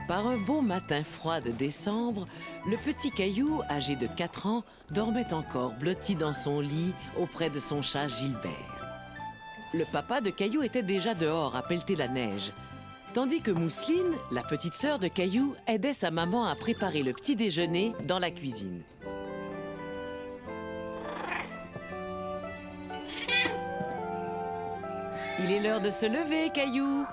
Par un beau matin froid de décembre, le petit Caillou, âgé de 4 ans, dormait encore blotti dans son lit auprès de son chat Gilbert. Le papa de Caillou était déjà dehors à pelleter la neige, tandis que Mousseline, la petite sœur de Caillou, aidait sa maman à préparer le petit déjeuner dans la cuisine. Il est l'heure de se lever, Caillou.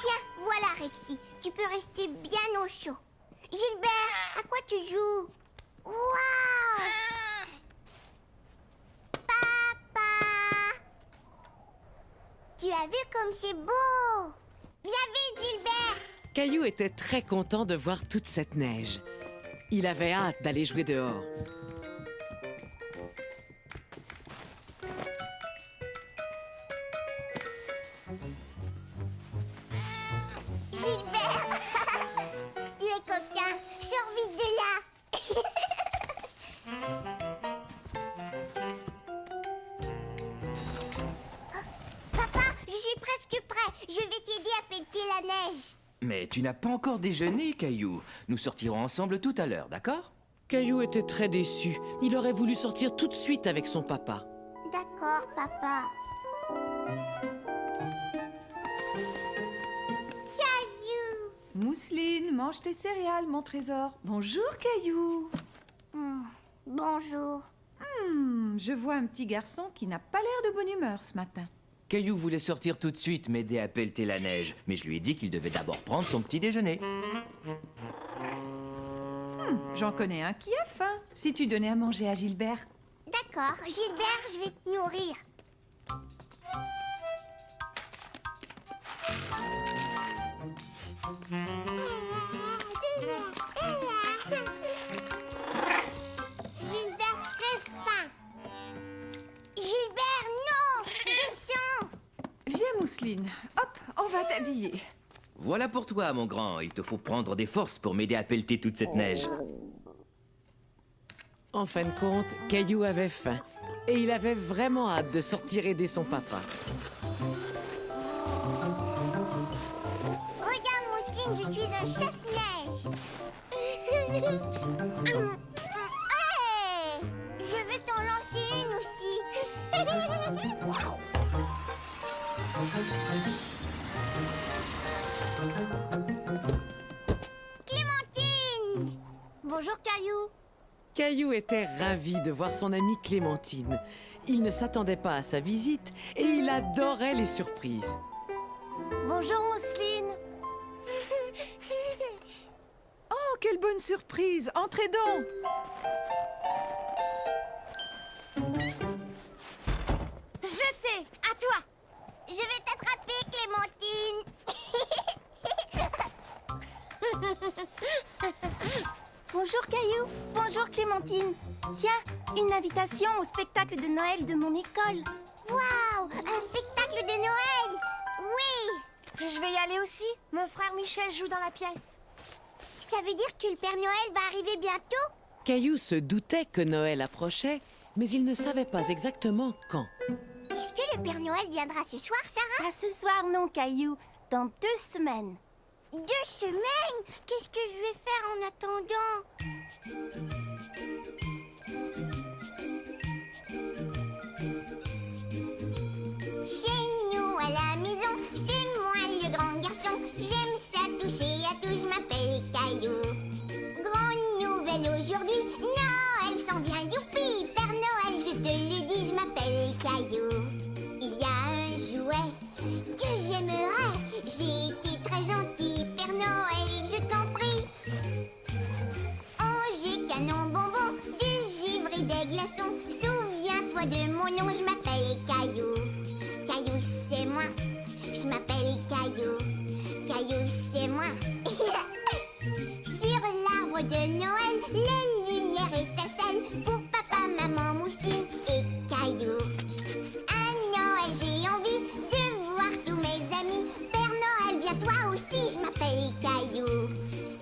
Tiens, voilà Rexy, tu peux rester bien au chaud. Gilbert, à quoi tu joues? Waouh! Papa! Tu as vu comme c'est beau? Viens vite, Gilbert! Caillou était très content de voir toute cette neige. Il avait hâte d'aller jouer dehors. Gilbert! Tu es coquin, sors vite de là! Papa, je suis presque prêt. Je vais t'aider à pelleter la neige. Mais tu n'as pas encore déjeuné, Caillou. Nous sortirons ensemble tout à l'heure, d'accord? Caillou était très déçu. Il aurait voulu sortir tout de suite avec son papa. D'accord, papa. Caillou! Mousseline, mange tes céréales, mon trésor. Bonjour, Caillou. Bonjour. Je vois un petit garçon qui n'a pas l'air de bonne humeur ce matin. Caillou voulait sortir tout de suite m'aider à pelleter la neige, mais je lui ai dit qu'il devait d'abord prendre son petit déjeuner. J'en connais un qui a faim. Si tu donnais à manger à Gilbert. D'accord, Gilbert, je vais te nourrir. Gilbert, très faim. Gilbert, non! Descends! Viens, Mousseline. Hop, on va t'habiller. Voilà pour toi, mon grand. Il te faut prendre des forces pour m'aider à pelleter toute cette neige. En fin de compte, Caillou avait faim et il avait vraiment hâte de sortir aider son papa. Regarde, Mousseline, je suis un chasse-neige. Hey! Je vais t'en lancer une aussi. Clémentine! Bonjour, Caillou. Caillou était ravi de voir son amie Clémentine. Il ne s'attendait pas à sa visite et il adorait les surprises. Bonjour, Mousseline. Oh, quelle bonne surprise. Entrez donc. Jeté, à toi. Je vais t'attraper, Clémentine. Bonjour Caillou, bonjour Clémentine. Tiens, une invitation au spectacle de Noël de mon école. Waouh, un spectacle de Noël. Oui. Je vais y aller aussi. Mon frère Michel joue dans la pièce. Ça veut dire que le Père Noël va arriver bientôt? Caillou se doutait que Noël approchait, mais il ne savait pas exactement quand. Est-ce que le Père Noël viendra ce soir, Sarah? Pas ce soir non Caillou, dans 2 semaines. 2 semaines? Qu'est-ce que je vais faire en attendant? Chez nous à la maison, c'est moi le grand garçon. J'aime ça toucher à tout, je m'appelle Caillou. Grande nouvelle aujourd'hui, Noël s'en vient, youpi! Père Noël, je te le dis, je m'appelle Caillou. Il y a un jouet que j'aimerais. J'ai été très gentil, Père Noël, je t'en prie. J'ai canon bonbon, du givre et des glaçons. Souviens-toi de mon nom, je m'appelle Caillou. Caillou, c'est moi, je m'appelle Caillou. Caillou, c'est moi. Sur l'arbre de Noël, les lumières étincellent pour papa, maman, Mousseline et Caillou. À Noël, j'ai envie de voir tous mes amis. Père Noël, viens toi aussi, je m'appelle Caillou.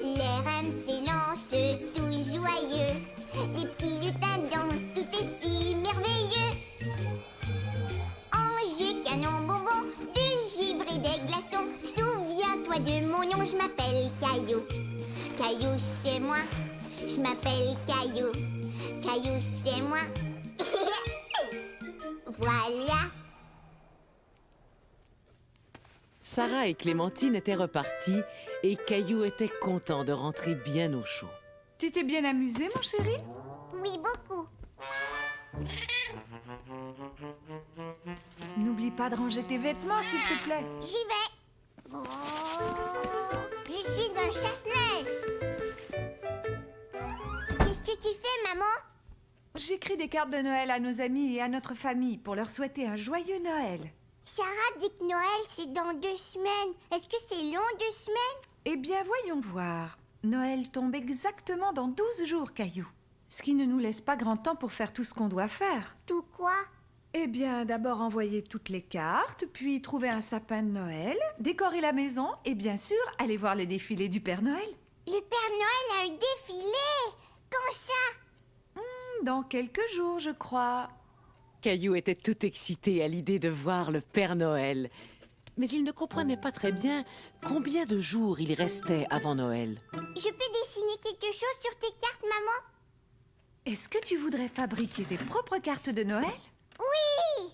Les reines s'élancent, tout joyeux. Les petits lutins dansent, tout est si merveilleux. J'ai canon bonbon, du givre et des glaçons. Souviens-toi souviens-toi de mon nom, je m'appelle Caillou. Caillou, c'est moi. Je m'appelle Caillou. Caillou, c'est moi. Voilà. Sarah et Clémentine étaient reparties et Caillou était content de rentrer bien au chaud. Tu t'es bien amusé, mon chéri? Oui, beaucoup. N'oublie pas de ranger tes vêtements, s'il te plaît. J'y vais. Oh, je suis un chasse-neige. Qu'est-ce que tu fais, maman? J'écris des cartes de Noël à nos amis et à notre famille pour leur souhaiter un joyeux Noël. Sarah dit que Noël, c'est dans 2 semaines. Est-ce que c'est long, 2 semaines? Eh bien, voyons voir. Noël tombe exactement dans 12 jours, Caillou. Ce qui ne nous laisse pas grand temps pour faire tout ce qu'on doit faire. Tout quoi? Eh bien, d'abord envoyer toutes les cartes, puis trouver un sapin de Noël, décorer la maison et bien sûr, aller voir le défilé du Père Noël. Le Père Noël a un défilé. Quand ça? Dans quelques jours, je crois. Caillou était tout excité à l'idée de voir le Père Noël. Mais il ne comprenait pas très bien combien de jours il restait avant Noël. Je peux dessiner quelque chose sur tes cartes, maman? Est-ce que tu voudrais fabriquer tes propres cartes de Noël? Oui!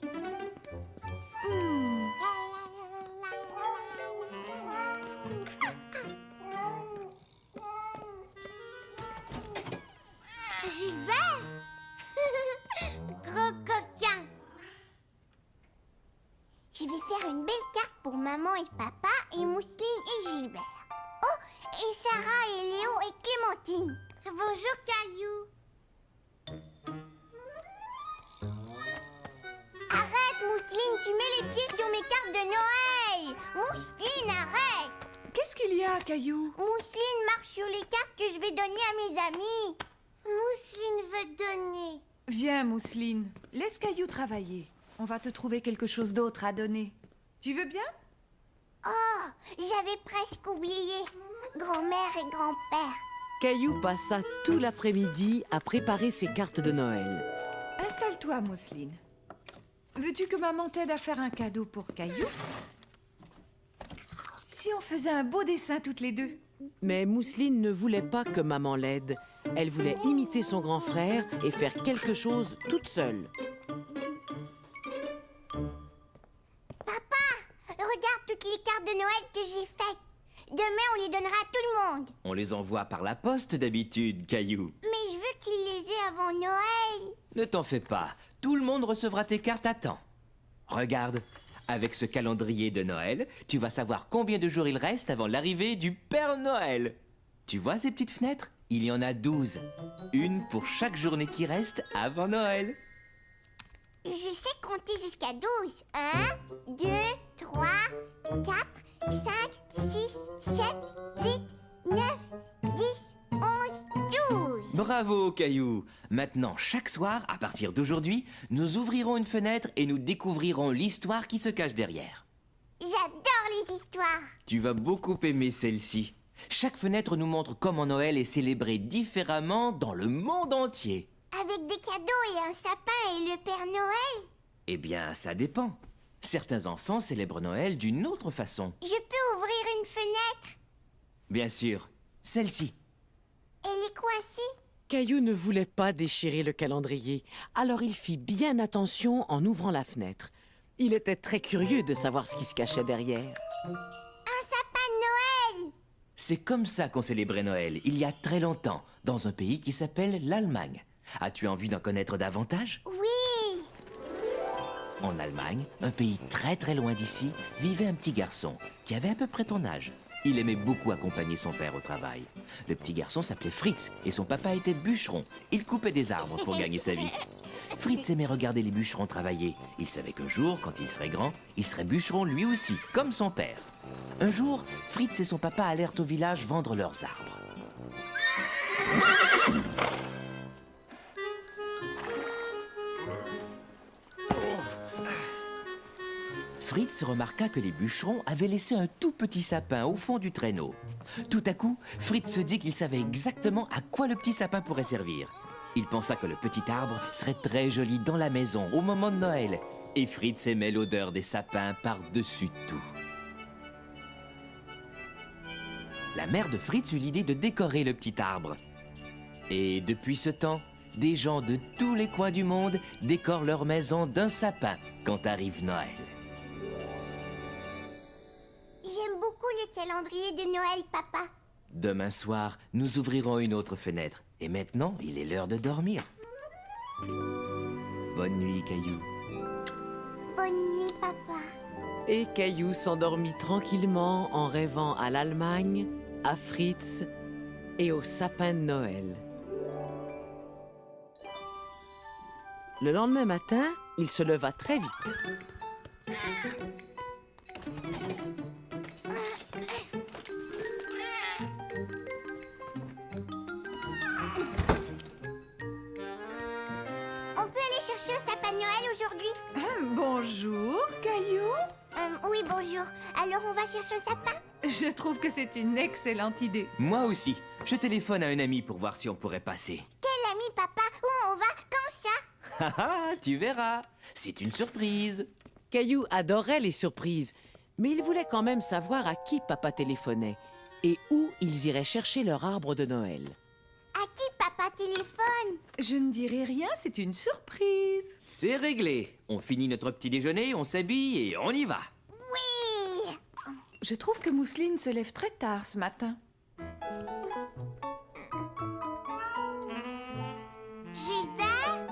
J'y vais! Gros coquin! Je vais faire une belle carte pour maman et papa et Mousseline et Gilbert. Oh, et Sarah et Léo et Clémentine. Bonjour, Caillou. Arrête, Mousseline, tu mets les pieds sur mes cartes de Noël. Mousseline, arrête. Qu'est-ce qu'il y a, Caillou? Mousseline marche sur les cartes que je vais donner à mes amis. Mousseline veut donner. Viens, Mousseline. Laisse Caillou travailler. On va te trouver quelque chose d'autre à donner. Tu veux bien? Oh, j'avais presque oublié. Grand-mère et grand-père. Caillou passa tout l'après-midi à préparer ses cartes de Noël. Installe-toi, Mousseline. Veux-tu que maman t'aide à faire un cadeau pour Caillou? Si on faisait un beau dessin toutes les deux? Mais Mousseline ne voulait pas que maman l'aide. Elle voulait imiter son grand frère et faire quelque chose toute seule. Regarde toutes les cartes de Noël que j'ai faites. Demain, on les donnera à tout le monde. On les envoie par la poste d'habitude, Caillou. Mais je veux qu'ils les aient avant Noël. Ne t'en fais pas, tout le monde recevra tes cartes à temps. Regarde, avec ce calendrier de Noël, tu vas savoir combien de jours il reste avant l'arrivée du Père Noël. Tu vois ces petites fenêtres? Il y en a 12. Une pour chaque journée qui reste avant Noël. Je sais compter jusqu'à 12. 1, 2, 3, 4, 5, 6, 7, 8, 9, 10, 11, 12. Bravo, Caillou. Maintenant, chaque soir, à partir d'aujourd'hui, nous ouvrirons une fenêtre et nous découvrirons l'histoire qui se cache derrière. J'adore les histoires. Tu vas beaucoup aimer celle-ci. Chaque fenêtre nous montre comment Noël est célébré différemment dans le monde entier. Avec des cadeaux et un sapin et le Père Noël? Eh bien, ça dépend. Certains enfants célèbrent Noël d'une autre façon. Je peux ouvrir une fenêtre? Bien sûr, celle-ci. Elle est coincée? Caillou ne voulait pas déchirer le calendrier, alors il fit bien attention en ouvrant la fenêtre. Il était très curieux de savoir ce qui se cachait derrière. Un sapin de Noël! C'est comme ça qu'on célébrait Noël, il y a très longtemps, dans un pays qui s'appelle l'Allemagne. As-tu envie d'en connaître davantage? Oui! En Allemagne, un pays très très loin d'ici, vivait un petit garçon qui avait à peu près ton âge. Il aimait beaucoup accompagner son père au travail. Le petit garçon s'appelait Fritz et son papa était bûcheron. Il coupait des arbres pour gagner sa vie. Fritz aimait regarder les bûcherons travailler. Il savait qu'un jour, quand il serait grand, il serait bûcheron lui aussi, comme son père. Un jour, Fritz et son papa allèrent au village vendre leurs arbres. Fritz remarqua que les bûcherons avaient laissé un tout petit sapin au fond du traîneau. Tout à coup, Fritz se dit qu'il savait exactement à quoi le petit sapin pourrait servir. Il pensa que le petit arbre serait très joli dans la maison au moment de Noël. Et Fritz aimait l'odeur des sapins par-dessus tout. la mère de Fritz eut l'idée de décorer le petit arbre. Et depuis ce temps, des gens de tous les coins du monde décorent leur maison d'un sapin quand arrive Noël. J'aime beaucoup le calendrier de Noël, papa. Demain soir, nous ouvrirons une autre fenêtre. Et maintenant, il est l'heure de dormir. Bonne nuit, Caillou. Bonne nuit, papa. Et Caillou s'endormit tranquillement en rêvant à l'Allemagne, à Fritz et au sapin de Noël. Le lendemain matin, il se leva très vite. On peut aller chercher un sapin de Noël aujourd'hui? Bonjour, Caillou. Oui, bonjour. Alors on va chercher un sapin? Je trouve que c'est une excellente idée. Moi aussi. Je téléphone à un ami pour voir si on pourrait passer. Quel ami, papa? Où on va? Quand ça? Haha, tu verras. C'est une surprise. Caillou adorait les surprises, mais il voulait quand même savoir à qui papa téléphonait et où ils iraient chercher leur arbre de Noël. À qui papa téléphone? Je ne dirai rien, c'est une surprise. C'est réglé. On finit notre petit déjeuner, on s'habille et on y va. Oui! Je trouve que Mousseline se lève très tard ce matin. Gilbert?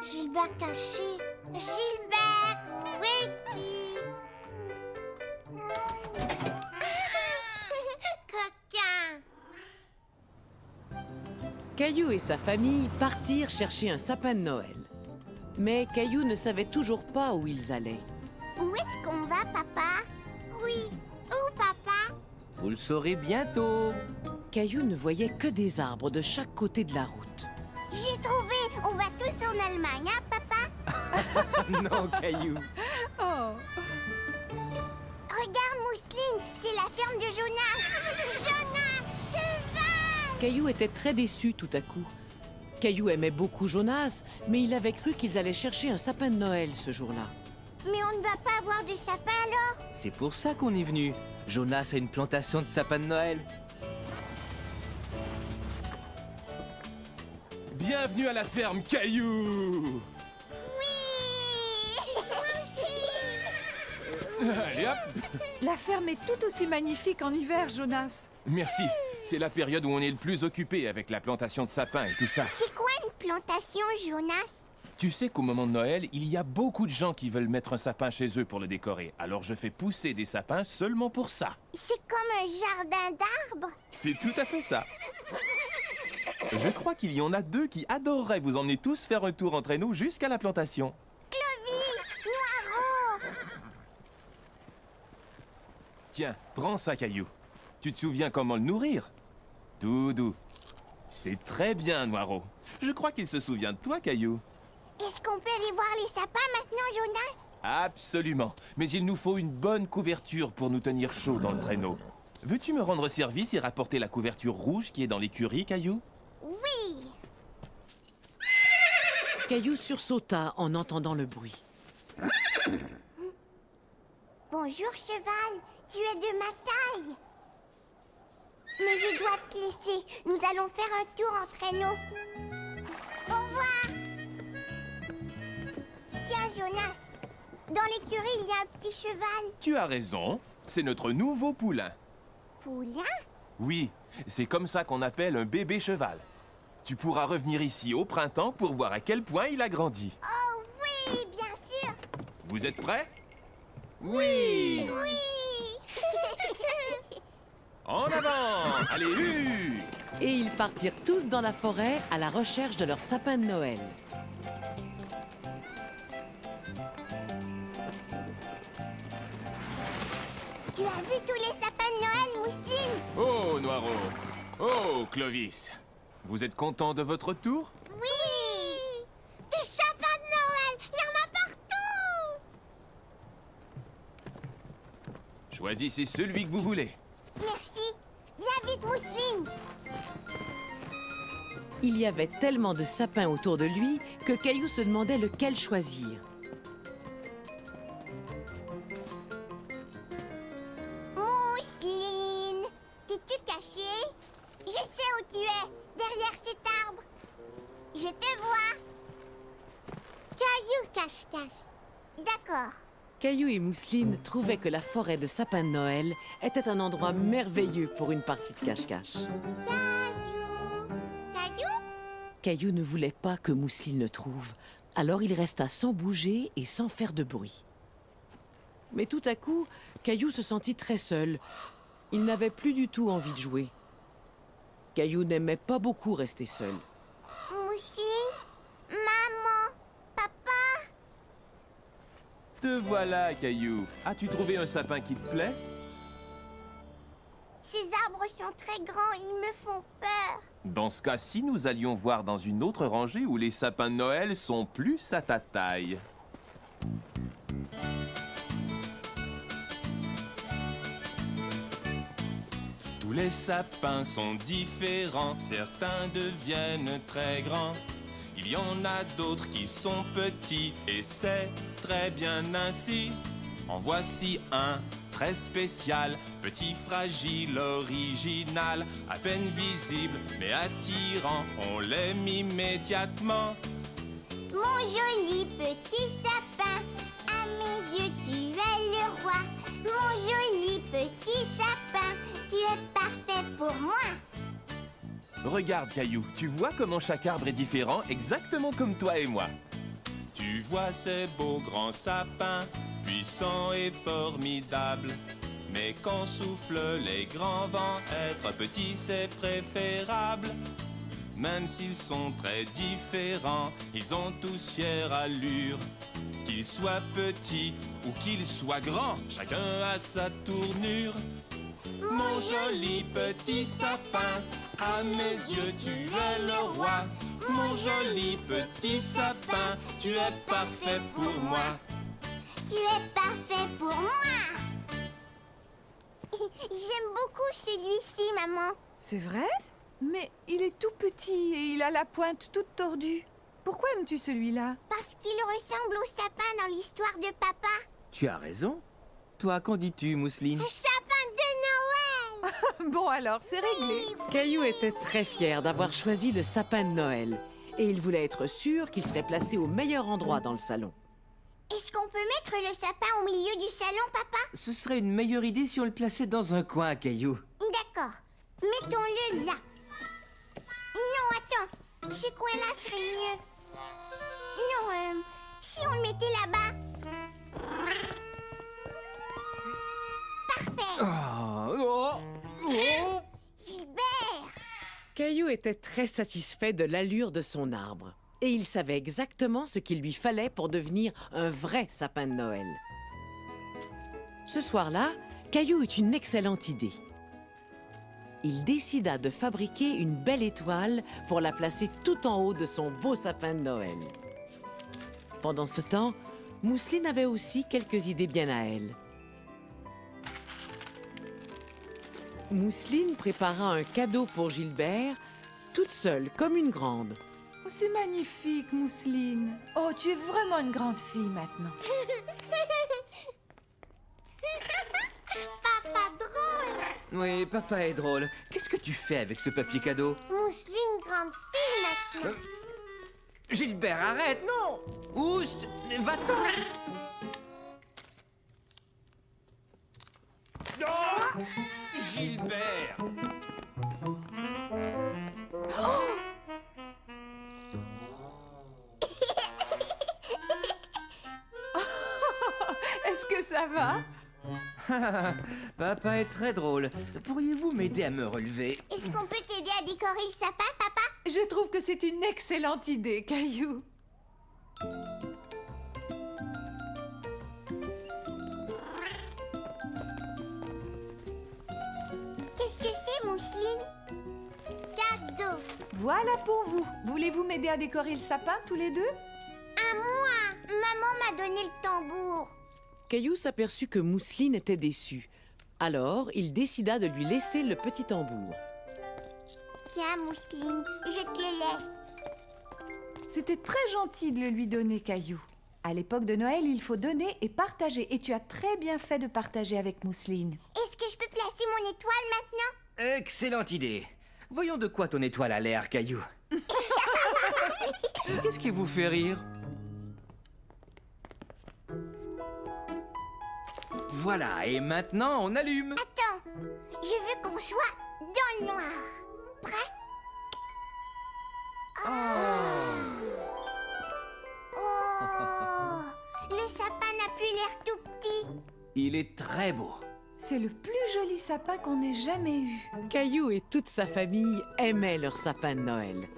Gilbert caché. Gilbert, où es-tu? Coquin! Caillou et sa famille partirent chercher un sapin de Noël. Mais Caillou ne savait toujours pas où ils allaient. Où est-ce qu'on va, papa? Oui, où, papa? Vous le saurez bientôt. Caillou ne voyait que des arbres de chaque côté de la route. J'ai trouvé! On va tous en Allemagne, hein, papa? Non, Caillou. Oh, Regarde, Mousseline, c'est la ferme de Jonas! Jonas, cheval! Caillou était très déçu tout à coup. Caillou aimait beaucoup Jonas, mais il avait cru qu'ils allaient chercher un sapin de Noël ce jour-là. Mais on ne va pas avoir de sapin alors? C'est pour ça qu'on est venu. Jonas a une plantation de sapins de Noël. Bienvenue à la ferme Caillou. Oui! Moi aussi! Allez hop. la ferme est tout aussi magnifique en hiver, Jonas. Merci. C'est la période où on est le plus occupé avec la plantation de sapins et tout ça. C'est quoi une plantation, Jonas? Tu sais qu'au moment de Noël, il y a beaucoup de gens qui veulent mettre un sapin chez eux pour le décorer. Alors je fais pousser des sapins seulement pour ça. C'est comme un jardin d'arbres? C'est tout à fait ça. Je crois qu'il y en a deux qui adoreraient vous emmener tous faire un tour entre nous jusqu'à la plantation. Clovis! Noiro! Tiens, prends ça, Caillou. Tu te souviens comment le nourrir? Tout doux. C'est très bien, Noiro. Je crois qu'il se souvient de toi, Caillou. Est-ce qu'on peut aller voir les sapins maintenant, Jonas? Absolument. Mais il nous faut une bonne couverture pour nous tenir chaud dans le traîneau. Veux-tu me rendre service et rapporter la couverture rouge qui est dans l'écurie, Caillou? Oui! Caillou sursauta en entendant le bruit. Bonjour, cheval. Tu es de ma taille. Mais je dois te laisser. Nous allons faire un tour en traîneau. Au revoir. Tiens, Jonas. Dans l'écurie, il y a un petit cheval. Tu as raison. C'est notre nouveau poulain. Poulain? Oui, c'est comme ça qu'on appelle un bébé cheval. Tu pourras revenir ici au printemps pour voir à quel point il a grandi. Oh oui, bien sûr. Vous êtes prêts? Oui! Oui. En avant! Allez, hu! Et ils partirent tous dans la forêt à la recherche de leur sapin de Noël. Tu as vu tous les sapins de Noël, Mousseline? Oh, Noiro! Oh, Clovis! Vous êtes content de votre tour? Oui. Des sapins de Noël. Il y en a partout. Choisissez celui que vous voulez. Merci. Viens vite, Mousseline. Il y avait tellement de sapins autour de lui que Caillou se demandait lequel choisir. D'accord. Caillou et Mousseline trouvaient que la forêt de sapins de Noël était un endroit merveilleux pour une partie de cache-cache. Caillou? Caillou ne voulait pas que Mousseline le trouve, alors il resta sans bouger et sans faire de bruit. Mais tout à coup, Caillou se sentit très seul. Il n'avait plus du tout envie de jouer. Caillou n'aimait pas beaucoup rester seul. Mousseline? Maman? Papa? Te voilà, Caillou. As-tu trouvé un sapin qui te plaît? Ces arbres sont très grands, ils me font peur. Dans ce cas-ci, nous allions voir dans une autre rangée où les sapins de Noël sont plus à ta taille. Tous les sapins sont différents, certains deviennent très grands. Il y en a d'autres qui sont petits et c'est très bien ainsi. En voici un très spécial, petit, fragile, original, à peine visible mais attirant, on l'aime immédiatement. Mon joli petit sapin, à mes yeux tu es le roi. Mon joli petit sapin, tu es parfait pour moi. Regarde, Caillou, tu vois comment chaque arbre est différent, exactement comme toi et moi. Tu vois ces beaux grands sapins, puissants et formidables. Mais quand soufflent les grands vents, être petit c'est préférable. Même s'ils sont très différents, ils ont tous fière allure. Qu'ils soient petits ou qu'ils soient grands, chacun a sa tournure. Mon joli petit sapin, à mes yeux tu es le roi. Mon joli petit sapin, tu es parfait pour moi. Tu es parfait pour moi. J'aime beaucoup celui-ci, maman. C'est vrai? Mais il est tout petit et il a la pointe toute tordue. Pourquoi aimes-tu celui-là? Parce qu'il ressemble au sapin dans l'histoire de papa. Tu as raison. Toi, qu'en dis-tu, Mousseline? Sapin de Noël. Bon alors, c'est réglé. Caillou était très fier d'avoir choisi le sapin de Noël et il voulait être sûr qu'il serait placé au meilleur endroit dans le salon. Est-ce qu'on peut mettre le sapin au milieu du salon, papa? Ce serait une meilleure idée si on le plaçait dans un coin, Caillou. D'accord. Mettons-le là. Non, attends. Ce coin-là serait mieux. Non, si on le mettait là-bas. Parfait. Gilbert! Caillou était très satisfait de l'allure de son arbre et il savait exactement ce qu'il lui fallait pour devenir un vrai sapin de Noël. Ce soir-là, Caillou eut une excellente idée. Il décida de fabriquer une belle étoile pour la placer tout en haut de son beau sapin de Noël. Pendant ce temps, Mousseline avait aussi quelques idées bien à elle. Mousseline prépara un cadeau pour Gilbert, toute seule, comme une grande. Oh, c'est magnifique, Mousseline. Oh, tu es vraiment une grande fille maintenant. Papa drôle! Oui, papa est drôle. Qu'est-ce que tu fais avec ce papier cadeau? Mousseline grande fille maintenant. Gilbert, arrête, non! Oust, va-t'en! Oh, Gilbert! Est-ce que ça va? Papa est très drôle. Pourriez-vous m'aider à me relever? Est-ce qu'on peut t'aider à décorer le sapin, papa? Je trouve que c'est une excellente idée, Caillou. Qu'est-ce que c'est, Mousseline? Cadeau. Voilà pour vous. Voulez-vous m'aider à décorer le sapin, tous les deux? À moi! Maman m'a donné le tambour. Caillou s'aperçut que Mousseline était déçue. Alors, il décida de lui laisser le petit tambour. Tiens, Mousseline, je te le laisse. C'était très gentil de le lui donner, Caillou. À l'époque de Noël, il faut donner et partager. Et tu as très bien fait de partager avec Mousseline. Est-ce que je peux placer mon étoile maintenant? Excellente idée. Voyons de quoi ton étoile a l'air, Caillou. Qu'est-ce qui vous fait rire? Voilà, et maintenant on allume. Attends, je veux qu'on soit dans le noir. Prêt? Oh, le sapin n'a plus l'air tout petit. Il est très beau. C'est le plus joli sapin qu'on ait jamais eu. Caillou et toute sa famille aimaient leur sapin de Noël.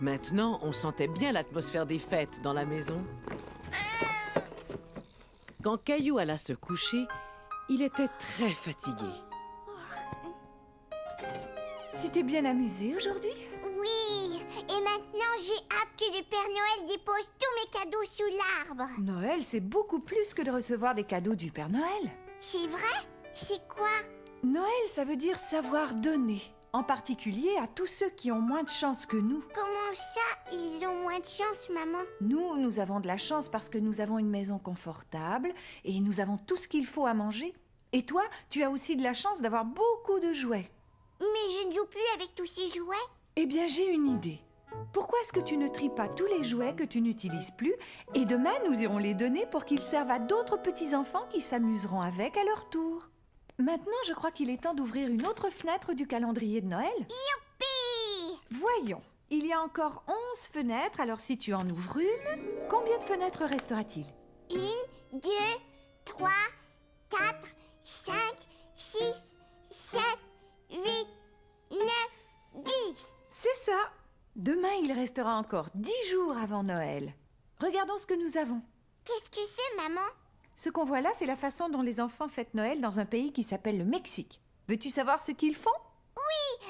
Maintenant, on sentait bien l'atmosphère des fêtes dans la maison. Quand Caillou alla se coucher, il était très fatigué. Tu t'es bien amusé aujourd'hui? Oui, et maintenant j'ai hâte que le Père Noël dépose tous mes cadeaux sous l'arbre. Noël, c'est beaucoup plus que de recevoir des cadeaux du Père Noël. C'est vrai? C'est quoi? Noël, ça veut dire savoir donner, en particulier à tous ceux qui ont moins de chance que nous. Comment ça, ils ont moins de chance, maman? Nous avons de la chance parce que nous avons une maison confortable et nous avons tout ce qu'il faut à manger. Et toi, tu as aussi de la chance d'avoir beaucoup de jouets. Mais je ne joue plus avec tous ces jouets. Eh bien, j'ai une idée. Pourquoi est-ce que tu ne tries pas tous les jouets que tu n'utilises plus et demain, nous irons les donner pour qu'ils servent à d'autres petits-enfants qui s'amuseront avec à leur tour. Maintenant, je crois qu'il est temps d'ouvrir une autre fenêtre du calendrier de Noël. Youpi! Voyons, il y a encore 11 fenêtres, alors si tu en ouvres une, combien de fenêtres restera-t-il? 1, 2, 3, 4, 5, 6, 7, 8, 9, 10. C'est ça. Demain, il restera encore 10 jours avant Noël. Regardons ce que nous avons. Qu'est-ce que c'est, maman? Ce qu'on voit là, c'est la façon dont les enfants fêtent Noël dans un pays qui s'appelle le Mexique. Veux-tu savoir ce qu'ils font? Oui,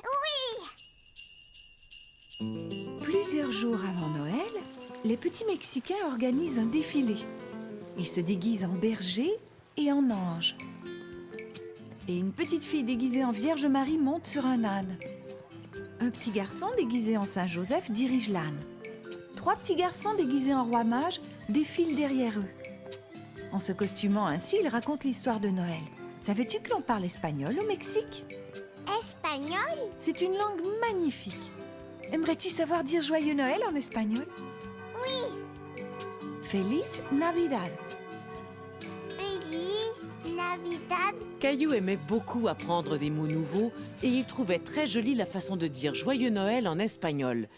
oui! Plusieurs jours avant Noël, les petits Mexicains organisent un défilé. Ils se déguisent en berger et en ange. Et une petite fille déguisée en Vierge Marie monte sur un âne. Un petit garçon déguisé en Saint Joseph dirige l'âne. 3 petits garçons déguisés en roi mage défilent derrière eux. En se costumant ainsi, ils racontent l'histoire de Noël. Savais-tu que l'on parle espagnol au Mexique? Espagnol? C'est une langue magnifique. Aimerais-tu savoir dire Joyeux Noël en espagnol? Oui. Feliz Navidad. Feliz Navidad. Caillou aimait beaucoup apprendre des mots nouveaux et il trouvait très jolie la façon de dire Joyeux Noël en espagnol.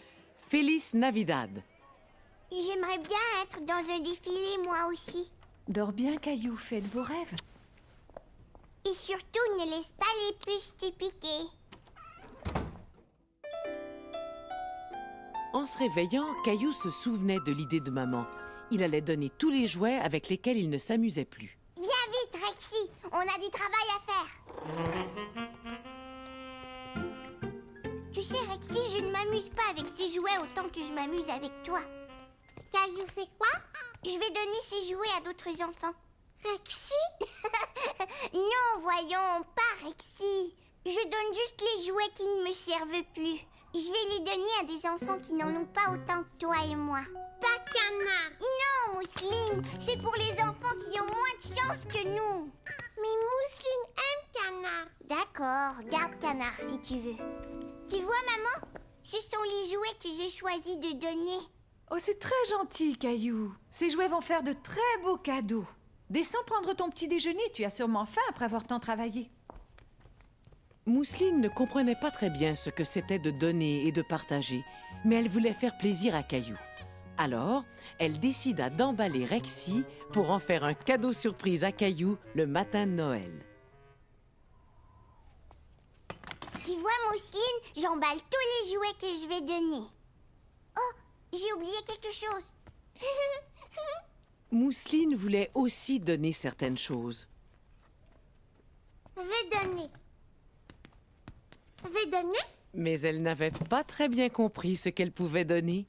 Feliz Navidad. J'aimerais bien être dans un défilé, moi aussi. Dors bien, Caillou, fais de beaux rêves. Et surtout, ne laisse pas les puces te piquer. En se réveillant, Caillou se souvenait de l'idée de maman. Il allait donner tous les jouets avec lesquels il ne s'amusait plus. Viens vite, Rexy. On a du travail à faire. Tu sais, Rexy, je ne m'amuse pas avec ces jouets autant que je m'amuse avec toi. Caillou fait quoi? Je vais donner ces jouets à d'autres enfants. Rexy? Non, voyons, pas Rexy. Je donne juste les jouets qui ne me servent plus. Je vais les donner à des enfants qui n'en ont pas autant que toi et moi. Pas Canard. Non, Mousseline, c'est pour les enfants qui ont moins de chance que nous. Mais Mousseline aime Canard. D'accord, garde Canard si tu veux. Tu vois, maman? Ce sont les jouets que j'ai choisi de donner. Oh, c'est très gentil, Caillou. Ces jouets vont faire de très beaux cadeaux. Descends prendre ton petit déjeuner, tu as sûrement faim après avoir tant travaillé. Mousseline ne comprenait pas très bien ce que c'était de donner et de partager, mais elle voulait faire plaisir à Caillou. Alors, elle décida d'emballer Rexy pour en faire un cadeau surprise à Caillou le matin de Noël. Tu vois, Mousseline, j'emballe tous les jouets que je vais donner. Oh, j'ai oublié quelque chose. Mousseline voulait aussi donner certaines choses. Vais donner. Vais donner? Mais elle n'avait pas très bien compris ce qu'elle pouvait donner.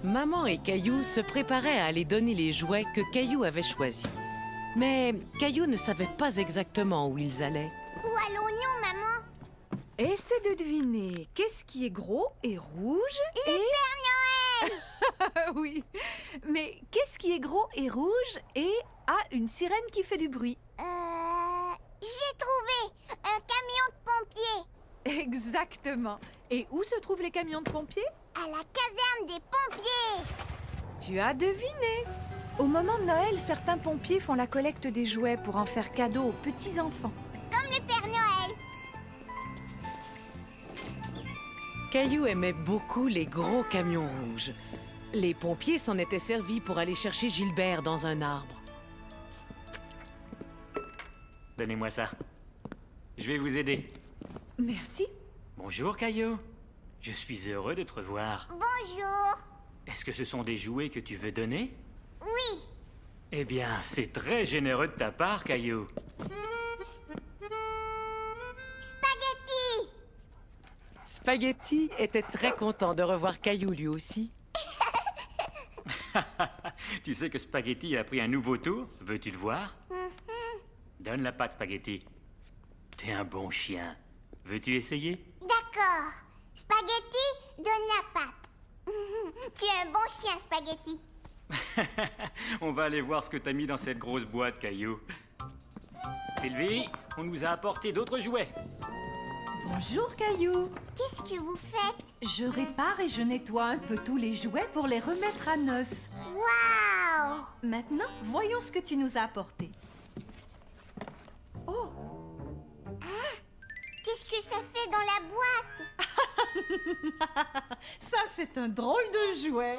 Maman et Caillou se préparaient à aller donner les jouets que Caillou avait choisis. Mais Caillou ne savait pas exactement où ils allaient. Où allons-nous, maman? Essaie de deviner qu'est-ce qui est gros et rouge Le Père Noël! Oui, mais qu'est-ce qui est gros et rouge et a une sirène qui fait du bruit? J'ai trouvé un camion de pompiers. Exactement. Et où se trouvent les camions de pompiers? À la caserne des pompiers. Tu as deviné. Au moment de Noël, certains pompiers font la collecte des jouets pour en faire cadeau aux petits-enfants. Comme le Père Noël. Caillou aimait beaucoup les gros camions rouges. Les pompiers s'en étaient servis pour aller chercher Gilbert dans un arbre. Donnez-moi ça. Je vais vous aider. Merci. Bonjour, Caillou. Je suis heureux de te revoir. Bonjour. Est-ce que ce sont des jouets que tu veux donner? Oui. Eh bien, c'est très généreux de ta part, Caillou. Spaghetti. Spaghetti était très content de revoir Caillou lui aussi. Tu sais que Spaghetti a pris un nouveau tour? Veux-tu le voir? Donne la patte, Spaghetti. T'es un bon chien. Veux-tu essayer? D'accord. Spaghetti, donne la patte. Tu es un bon chien, Spaghetti. On va aller voir ce que t'as mis dans cette grosse boîte, Caillou. Sylvie, on nous a apporté d'autres jouets. Bonjour Caillou. Qu'est-ce que vous faites? Je répare et je nettoie un peu tous les jouets pour les remettre à neuf. Waouh! Maintenant, voyons ce que tu nous as apporté. Oh, Qu'est-ce que ça fait dans la boîte? ça c'est un drôle de jouet.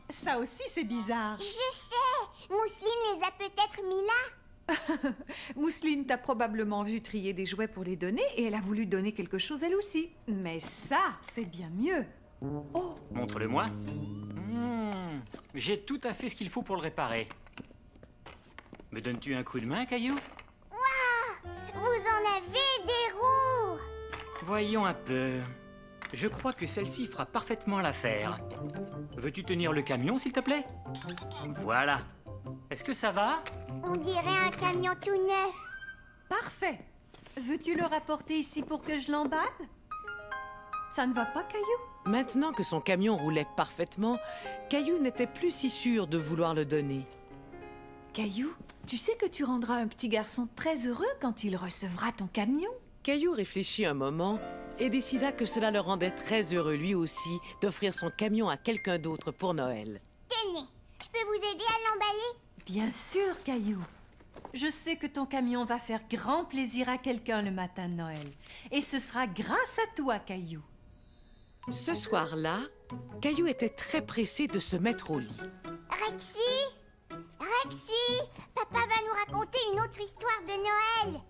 Ça aussi c'est bizarre. Je sais! Mousseline les a peut-être mis là. Mousseline t'a probablement vu trier des jouets pour les donner et elle a voulu donner quelque chose elle aussi. Mais ça, c'est bien mieux. Oh, Montre-le-moi. J'ai tout à fait ce qu'il faut pour le réparer. Me donnes-tu un coup de main, Caillou? Vous en avez des roues! Voyons un peu. Je crois que celle-ci fera parfaitement l'affaire. Veux-tu tenir le camion, s'il te plaît? Voilà. Est-ce que ça va? On dirait un camion tout neuf. parfait. Veux-tu le rapporter ici pour que je l'emballe? Ça ne va pas, Caillou? Maintenant que son camion roulait parfaitement, Caillou n'était plus si sûr de vouloir le donner. Caillou, tu sais que tu rendras un petit garçon très heureux quand il recevra ton camion? Caillou réfléchit un moment et décida que cela le rendait très heureux lui aussi d'offrir son camion à quelqu'un d'autre pour Noël. Tenez, je peux vous aider à l'emballer? Bien sûr, Caillou. Je sais que ton camion va faire grand plaisir à quelqu'un le matin de Noël. Et ce sera grâce à toi, Caillou. Ce soir-là, Caillou était très pressé de se mettre au lit. Rexy! Rexy! Papa va nous raconter une autre histoire de Noël.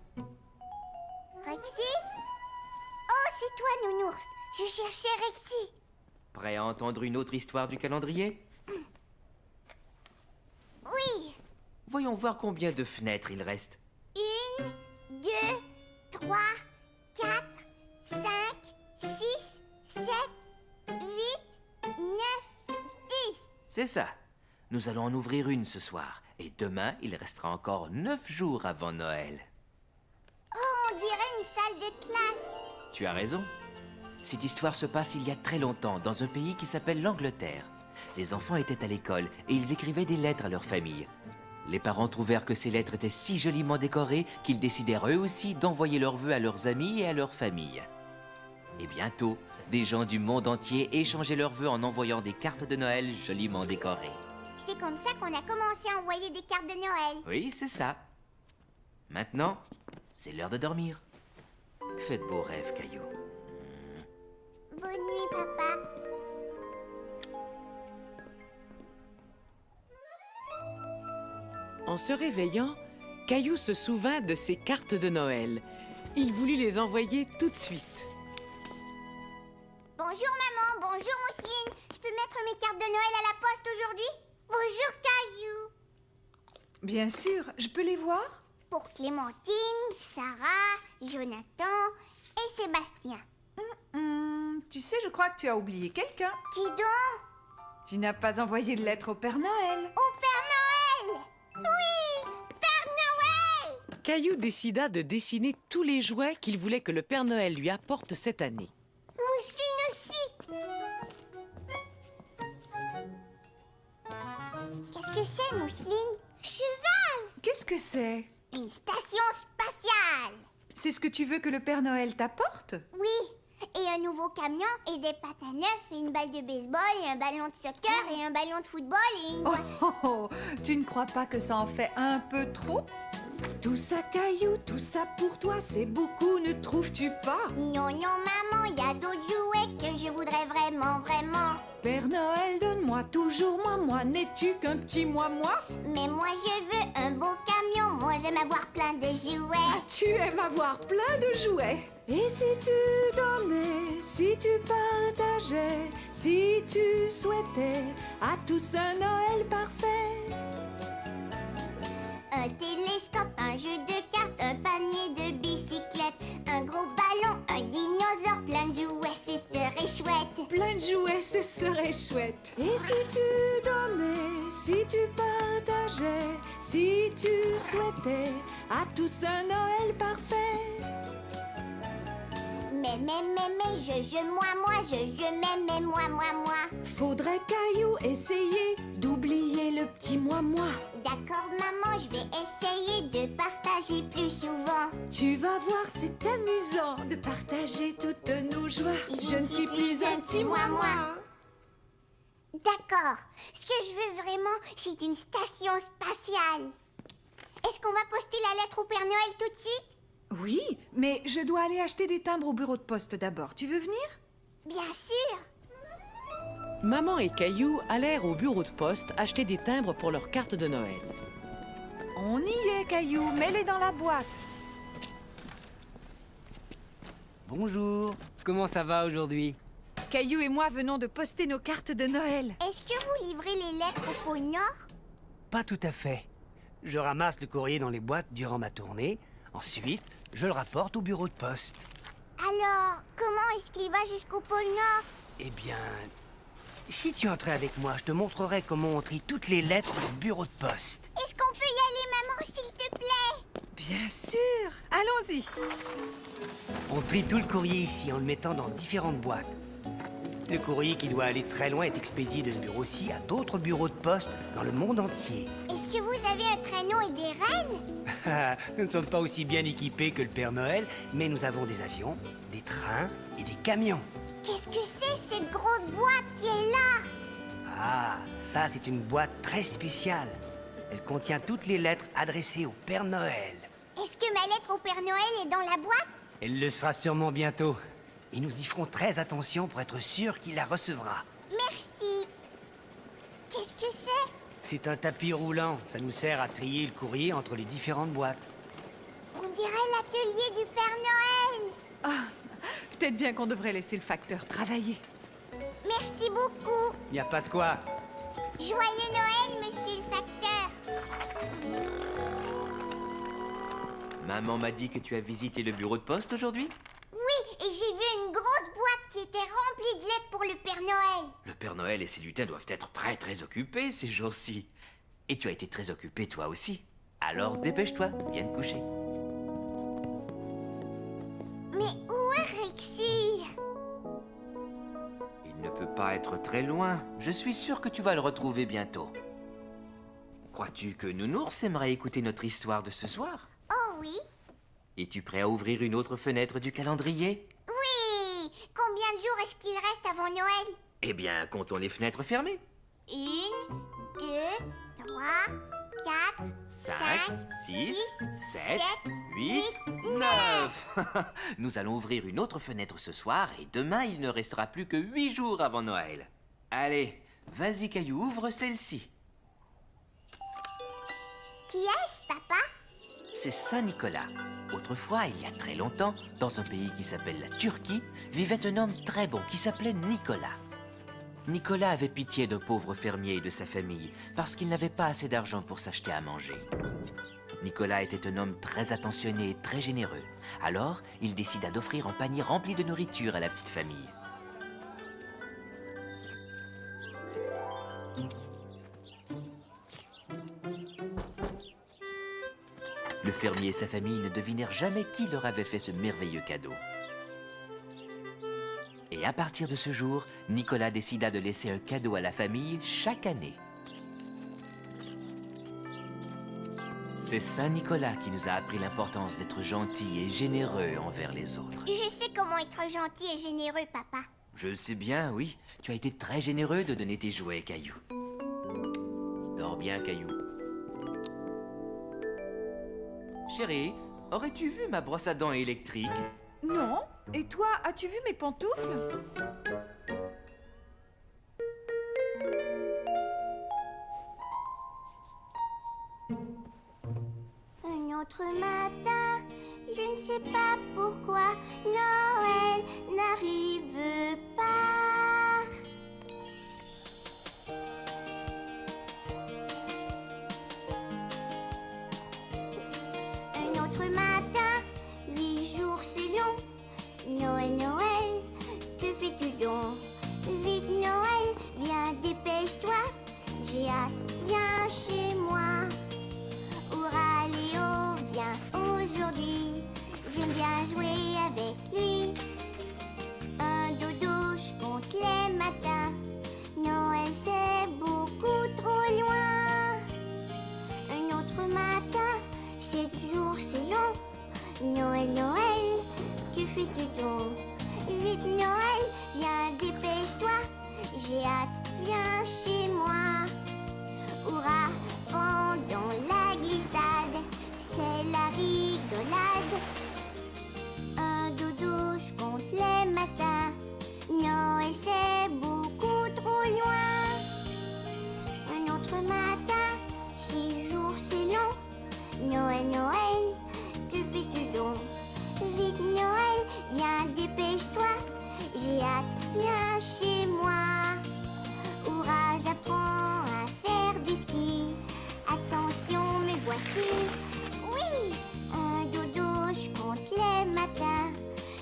Rexy? Oh, c'est toi, Nounours. Je cherchais Rexy. Prêt à entendre une autre histoire du calendrier? Oui. Voyons voir combien de fenêtres il reste. 1, 2, 3, 4, 5, 6, 7, 8, 9, 10. C'est ça. Nous allons en ouvrir une ce soir. Et demain, il restera encore 9 jours avant Noël. Oh, on dirait une salle de classe. Tu as raison. Cette histoire se passe il y a très longtemps, dans un pays qui s'appelle l'Angleterre. Les enfants étaient à l'école et ils écrivaient des lettres à leur famille. Les parents trouvèrent que ces lettres étaient si joliment décorées qu'ils décidèrent eux aussi d'envoyer leurs vœux à leurs amis et à leur famille. Et bientôt, des gens du monde entier échangeaient leurs vœux en envoyant des cartes de Noël joliment décorées. C'est comme ça qu'on a commencé à envoyer des cartes de Noël. Oui, c'est ça. Maintenant, c'est l'heure de dormir. Fais de beaux rêves, Caillou. Bonne nuit, papa. En se réveillant, Caillou se souvint de ses cartes de Noël. Il voulut les envoyer tout de suite. Bonjour, maman. Bonjour, Mousseline. Je peux mettre mes cartes de Noël à la poste aujourd'hui? Bonjour, Caillou. Bien sûr, je peux les voir? Pour Clémentine, Sarah, Jonathan et Sébastien. Tu sais, je crois que tu as oublié quelqu'un. Qui donc? Tu n'as pas envoyé de lettre au Père Noël. Au Père Noël! Oui! Père Noël! Caillou décida de dessiner tous les jouets qu'il voulait que le Père Noël lui apporte cette année. Mousseline aussi! Qu'est-ce que c'est, Mousseline? Cheval! Qu'est-ce que c'est? Une station spatiale! C'est ce que tu veux que le Père Noël t'apporte? Oui, un nouveau camion et des patins neufs et une balle de baseball et un ballon de soccer et un ballon de football et une... Oh, oh, oh, tu ne crois pas que ça en fait un peu trop? Tout ça, Caillou, tout ça pour toi, c'est beaucoup, ne trouves-tu pas? Non, non, maman, il y a d'autres jouets que je voudrais vraiment, vraiment. Père Noël, donne-moi toujours moi, n'es-tu qu'un petit moi? Mais moi, je veux un beau camion, moi, j'aime avoir plein de jouets. Ah, tu aimes avoir plein de jouets. Et si tu donnais, si tu partageais, si tu souhaitais à tous un Noël parfait. Un télescope, un jeu de cartes, un panier de bicyclettes, un gros ballon, un dinosaure, plein de jouets, ce serait chouette. Plein de jouets, ce serait chouette. Et si tu donnais, si tu partageais, si tu souhaitais à tous un Noël parfait. Mais, je, moi. Faudrait, Caillou, essayer d'oublier le petit moi. D'accord, maman, je vais essayer de partager plus souvent. Tu vas voir, c'est amusant de partager toutes nos joies. Je ne suis plus un petit moi. D'accord. Ce que je veux vraiment, c'est une station spatiale. Est-ce qu'on va poster la lettre au Père Noël tout de suite? Oui, mais je dois aller acheter des timbres au bureau de poste d'abord. Tu veux venir? Bien sûr. Maman et Caillou allèrent au bureau de poste acheter des timbres pour leur carte de Noël. On y est, Caillou. Mets-les dans la boîte. Bonjour, comment ça va aujourd'hui? Caillou et moi venons de poster nos cartes de Noël. Est-ce que vous livrez les lettres au pôle Nord? Pas tout à fait. Je ramasse le courrier dans les boîtes durant ma tournée. Ensuite, je le rapporte au bureau de poste. Alors, comment est-ce qu'il va jusqu'au pôle Nord? Eh bien, si tu entrais avec moi, je te montrerai comment on trie toutes les lettres au bureau de poste. Est-ce qu'on peut y aller, maman, s'il te plaît? Bien sûr. Allons-y. On trie tout le courrier ici en le mettant dans différentes boîtes. Le courrier qui doit aller très loin est expédié de ce bureau-ci à d'autres bureaux de poste dans le monde entier. Est-ce que vous avez un traîneau et des rennes? Nous ne sommes pas aussi bien équipés que le Père Noël, mais nous avons des avions, des trains et des camions. Qu'est-ce que c'est, cette grosse boîte qui est là? Ah, ça c'est une boîte très spéciale. Elle contient toutes les lettres adressées au Père Noël. Est-ce que ma lettre au Père Noël est dans la boîte? Elle le sera sûrement bientôt. Et nous y ferons très attention pour être sûr qu'il la recevra. Merci. Qu'est-ce que c'est? C'est un tapis roulant. Ça nous sert à trier le courrier entre les différentes boîtes. On dirait l'atelier du Père Noël. Ah, peut-être bien qu'on devrait laisser le facteur travailler. Merci beaucoup. Il n'y a pas de quoi. Joyeux Noël, monsieur le facteur. Maman m'a dit que tu as visité le bureau de poste aujourd'hui? Oui, et j'ai vu une grosse boîte qui était remplie de lettres pour le Père Noël. Le Père Noël et ses lutins doivent être très occupés ces jours-ci. Et tu as été très occupé toi aussi. Alors dépêche-toi, viens te coucher. Mais où est Rexy? Il ne peut pas être très loin. Je suis sûr que tu vas le retrouver bientôt. Crois-tu que Nounours aimerait écouter notre histoire de ce soir? Oh oui. Es-tu prêt à ouvrir une autre fenêtre du calendrier? Oui. Combien de jours est-ce qu'il reste avant Noël? Eh bien, comptons les fenêtres fermées. 1, 2, 3, 4, 5, 6, 7, 7, 8, 9. Nous allons ouvrir une autre fenêtre ce soir et demain, il ne restera plus que 8 jours avant Noël. Allez, vas-y Caillou, ouvre celle-ci. Qui est-ce, papa? C'est Saint-Nicolas. Autrefois, il y a très longtemps, dans un pays qui s'appelle la Turquie, vivait un homme très bon qui s'appelait Nicolas. Nicolas avait pitié d'un pauvre fermier et de sa famille parce qu'il n'avait pas assez d'argent pour s'acheter à manger. Nicolas était un homme très attentionné et très généreux. Alors, il décida d'offrir un panier rempli de nourriture à la petite famille. Le fermier et sa famille ne devinèrent jamais qui leur avait fait ce merveilleux cadeau. Et à partir de ce jour, Nicolas décida de laisser un cadeau à la famille chaque année. C'est Saint Nicolas qui nous a appris l'importance d'être gentil et généreux envers les autres. Je sais comment être gentil et généreux, papa. Je le sais bien, oui. Tu as été très généreux de donner tes jouets, Caillou. Dors bien, Caillou. Chérie, aurais-tu vu ma brosse à dents électrique? Non. Et toi, as-tu vu mes pantoufles? Un autre matin, je ne sais pas pourquoi Noël n'arrive pas. Un autre matin, 8 jours c'est long. Noël, Noël, que fais-tu donc? Vite Noël, viens dépêche-toi. J'ai hâte, viens chez moi. Hurrah Léo, viens aujourd'hui. J'aime bien jouer avec lui. Un dodo, je compte les matins. Noël c'est beaucoup trop loin. Un autre matin, 7 jours c'est long. Noël, Noël, que fais-tu donc? Vite Noël, viens dépêche-toi. J'ai hâte, viens chez moi. Hurrah, pendant la glissade, c'est la rigolade. Un dodo, je compte les matins. Noël c'est beaucoup trop loin. Un autre matin, 6 jours c'est long. Noël, Noël, que fais-tu donc? Vite Noël, viens dépêche-toi. J'ai hâte, viens chez moi. Hurrah, j'apprends à faire du ski. Attention, me voici. Oui, un dodo, je compte les matins.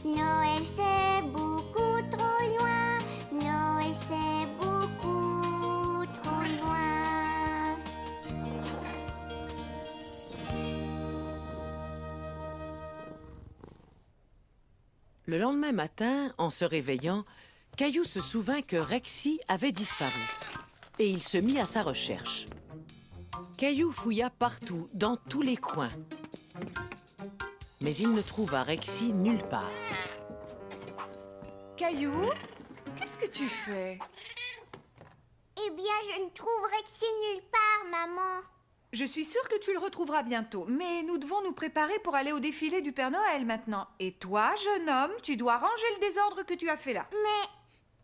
Noël c'est beaucoup trop loin. Noël c'est beaucoup trop loin. Le lendemain matin, en se réveillant, Caillou se souvint que Rexy avait disparu. Et il se mit à sa recherche. Caillou fouilla partout, dans tous les coins. Mais il ne trouva Rexy nulle part. Caillou, qu'est-ce que tu fais? Eh bien, je ne trouve Rexy nulle part, maman. Je suis sûre que tu le retrouveras bientôt, mais nous devons nous préparer pour aller au défilé du Père Noël maintenant. Et toi, jeune homme, tu dois ranger le désordre que tu as fait là. Mais...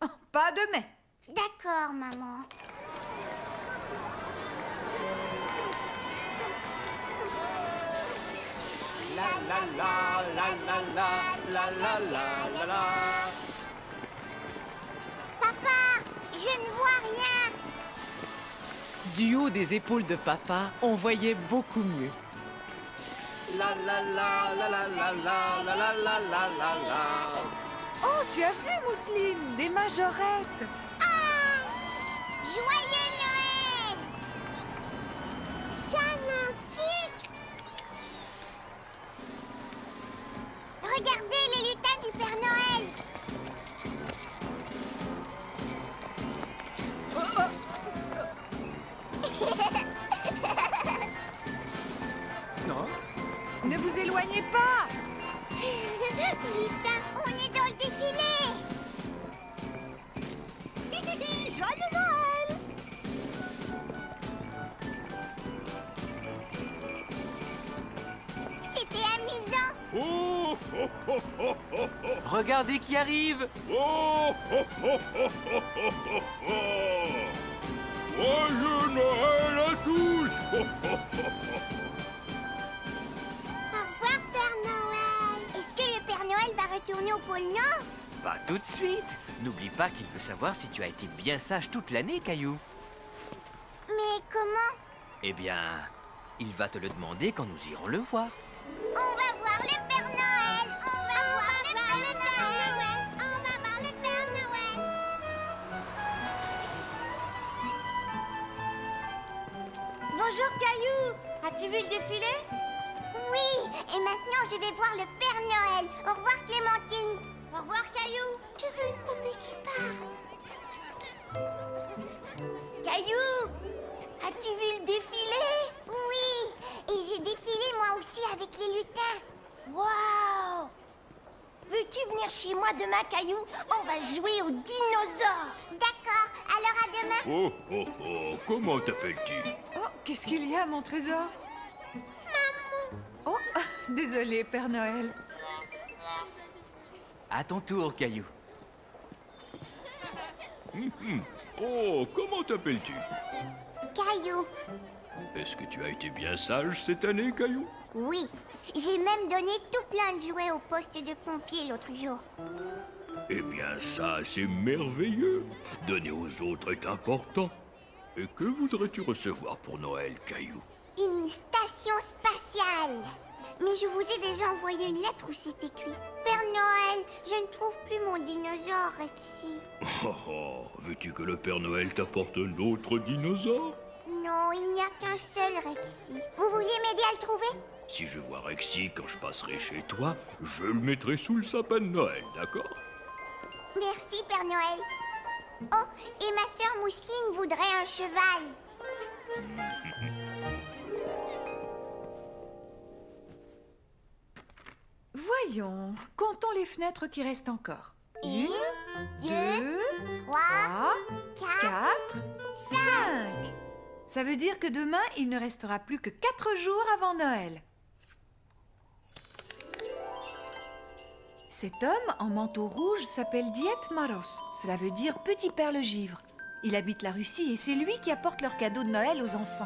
Oh, pas de mais. D'accord, maman. La la la la la la la la la la la. Papa, je ne vois rien. Du haut des épaules de papa, on voyait beaucoup mieux. La la la la la la la la la la la la la. Oh, tu as vu, Mousseline, des majorettes. Ah! Joyeux Noël! Tiens, un sucre! Regardez les lutins du Père Noël! Non? Ne vous éloignez pas. Lutins, on est dans le défilé! Joyeux Noël! C'était amusant! Oh, oh, oh, oh, oh, oh. Regardez qui arrive! Oh, oh, oh, oh, oh, oh, oh, oh. Joyeux Noël à tous! Oh, oh, oh, oh. Au revoir, Père Noël! Est-ce que le Père Noël va retourner au pôle Nord? Pas tout de suite. N'oublie pas qu'il veut savoir si tu as été bien sage toute l'année, Caillou. Mais comment? Eh bien, il va te le demander quand nous irons le voir. On va voir le Père Noël! On va voir le Père Noël! On va voir le Père Noël! Bonjour Caillou. As-tu vu le défilé? Oui! Et maintenant, je vais voir le Père Noël! Au revoir, Clémentine! Au revoir Caillou. Tu veux une poupée qui parle? Caillou, as-tu vu le défilé? Oui! Et j'ai des venir chez moi demain, Caillou? On va jouer aux dinosaures. D'accord, alors à demain. Oh, oh, oh, comment t'appelles-tu? Oh, qu'est-ce qu'il y a, mon trésor? Maman. Oh, désolé, Père Noël. À ton tour, Caillou. Oh, comment t'appelles-tu? Caillou. Est-ce que tu as été bien sage cette année, Caillou? Oui, j'ai même donné tout plein de jouets au poste de pompier l'autre jour. Eh bien, ça, c'est merveilleux. Donner aux autres est important. Et que voudrais-tu recevoir pour Noël, Caillou? Une station spatiale. Mais je vous ai déjà envoyé une lettre où c'est écrit: Père Noël, je ne trouve plus mon dinosaure, Rexy. Oh, oh, veux-tu que le Père Noël t'apporte un autre dinosaure? Non, il n'y a qu'un seul, Rexy. Vous vouliez m'aider à le trouver? Si je vois Rexy quand je passerai chez toi, je le mettrai sous le sapin de Noël, d'accord? Merci, Père Noël. Oh, et ma sœur Mousseline voudrait un cheval. Voyons, comptons les fenêtres qui restent encore. 1, 2, 3, 3, 4, 4, 5. Ça veut dire que demain, il ne restera plus que 4 jours avant Noël. Cet homme en manteau rouge s'appelle Diet Maros. Cela veut dire petit père le givre. Il habite la Russie et c'est lui qui apporte leurs cadeaux de Noël aux enfants.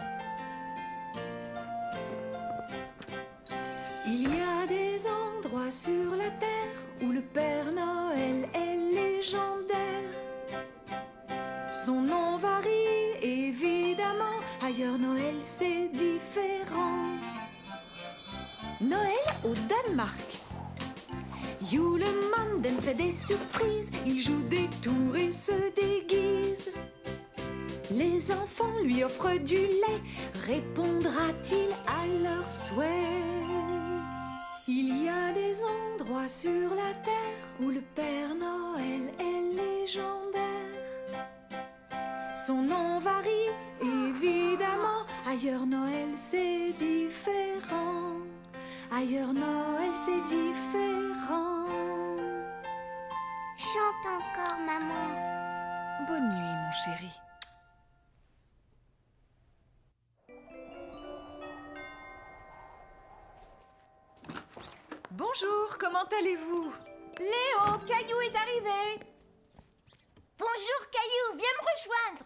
Il y a des endroits sur la terre où le Père Noël est légendaire. Son nom varie évidemment, ailleurs Noël c'est différent. Noël au Danemark. Julemanden fait des surprises, il joue des tours et se déguise. Les enfants lui offrent du lait, répondra-t-il à leurs souhaits? Il y a des endroits sur la terre où le Père Noël est légendaire. Son nom varie évidemment, ailleurs Noël c'est différent. Ailleurs Noël c'est différent. Chante encore, maman. Bonne nuit, mon chéri. Bonjour, comment allez-vous? Léo, Caillou est arrivé. Bonjour, Caillou, viens me rejoindre.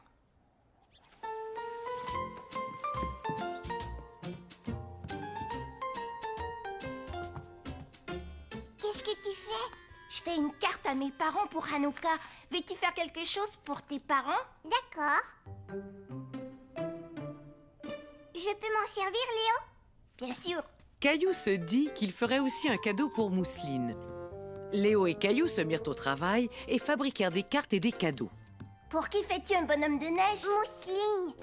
Qu'est-ce que tu fais? Je fais une carte à mes parents pour Hanouka. Veux-tu faire quelque chose pour tes parents? D'accord. Je peux m'en servir, Léo? Bien sûr. Caillou se dit qu'il ferait aussi un cadeau pour Mousseline. Léo et Caillou se mirent au travail et fabriquèrent des cartes et des cadeaux. Pour qui fais-tu un bonhomme de neige? Mousseline.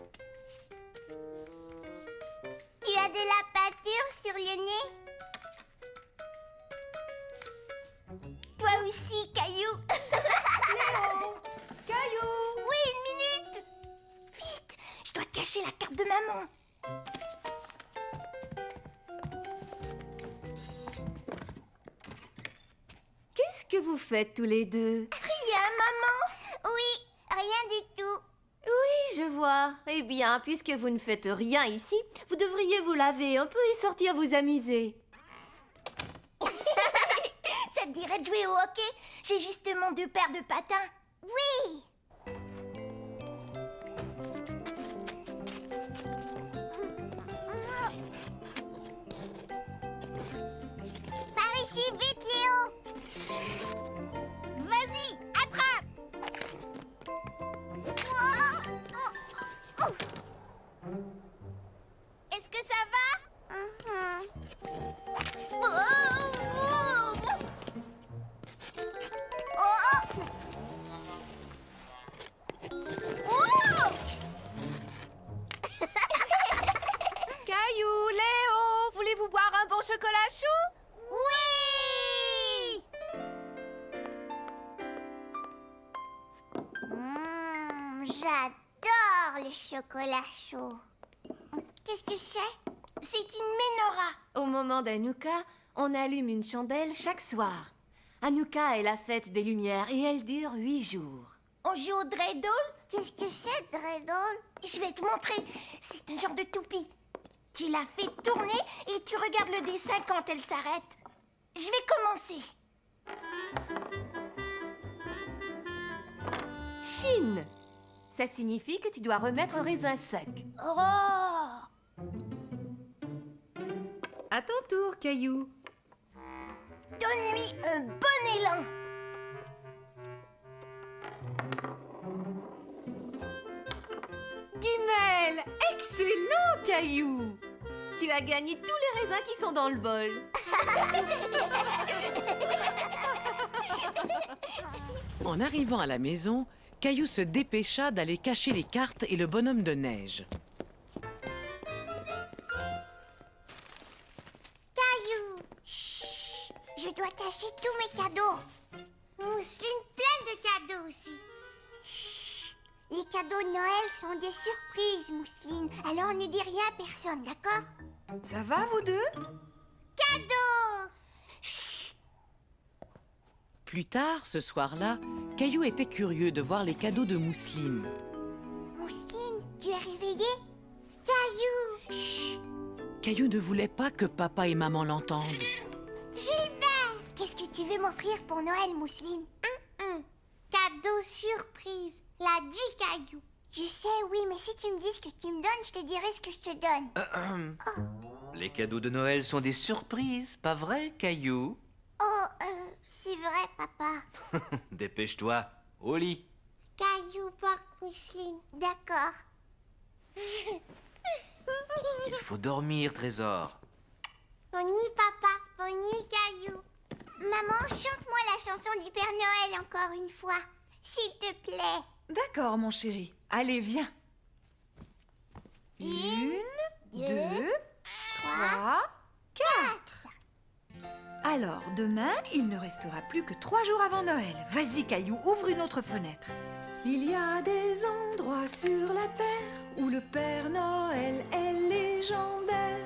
Tu as de la peinture sur le nez? Toi aussi, Caillou. Léo, Caillou. Oui, une minute. Vite, je dois cacher la carte de maman. Qu'est-ce que vous faites tous les deux? Rien, maman. Oui, rien du tout. Oui, je vois. Eh bien, puisque vous ne faites rien ici, vous devriez vous laver un peu et sortir vous amuser. Ça te dirait de jouer au hockey? J'ai justement 2 paires de patins. Oui. Par ici, vite, Léo. Vas-y, attrape. Est-ce que ça va? Caillou, Léo, voulez-vous boire un bon chocolat chaud? Oui! J'adore le chocolat chaud. Qu'est-ce que c'est? C'est une menorah. Au moment d'Hanouka, on allume une chandelle chaque soir. Hanouka est la fête des Lumières et elle dure 8 jours. On joue au dreidel? Qu'est-ce que c'est, dreidel? Je vais te montrer. C'est un genre de toupie. Tu la fais tourner et tu regardes le dessin quand elle s'arrête. Je vais commencer. Chine. Ça signifie que tu dois remettre un raisin sec. Oh! À ton tour, Caillou. Donne-lui un bon élan. Guimel! Excellent, Caillou! Tu as gagné tous les raisins qui sont dans le bol. En arrivant à la maison, Caillou se dépêcha d'aller cacher les cartes et le bonhomme de neige. Caillou! Chut! Je dois cacher tous mes cadeaux. Mousseline, plein de cadeaux aussi. Chut! Les cadeaux de Noël sont des surprises, Mousseline. Alors ne dis rien à personne, d'accord? Ça va, vous deux? Cadeaux! Plus tard, ce soir-là, Caillou était curieux de voir les cadeaux de Mousseline. Mousseline, tu es réveillée? Caillou! Chut! Caillou ne voulait pas que papa et maman l'entendent. Gilbert! Qu'est-ce que tu veux m'offrir pour Noël, Mousseline? Cadeau surprise, l'a dit Caillou. Je sais, oui, mais si tu me dis ce que tu me donnes, je te dirai ce que je te donne. Les cadeaux de Noël sont des surprises, pas vrai, Caillou? C'est vrai, papa. Dépêche-toi, au lit. Caillou porte Mousseline, d'accord. Il faut dormir, Trésor. Bonne nuit, papa. Bonne nuit, Caillou. Maman, chante-moi la chanson du Père Noël encore une fois, s'il te plaît. D'accord, mon chéri. Allez, viens. 1, 2, 3, 4. Alors, demain, il ne restera plus que 3 jours avant Noël. Vas-y, Caillou, ouvre une autre fenêtre. Il y a des endroits sur la terre où le Père Noël est légendaire.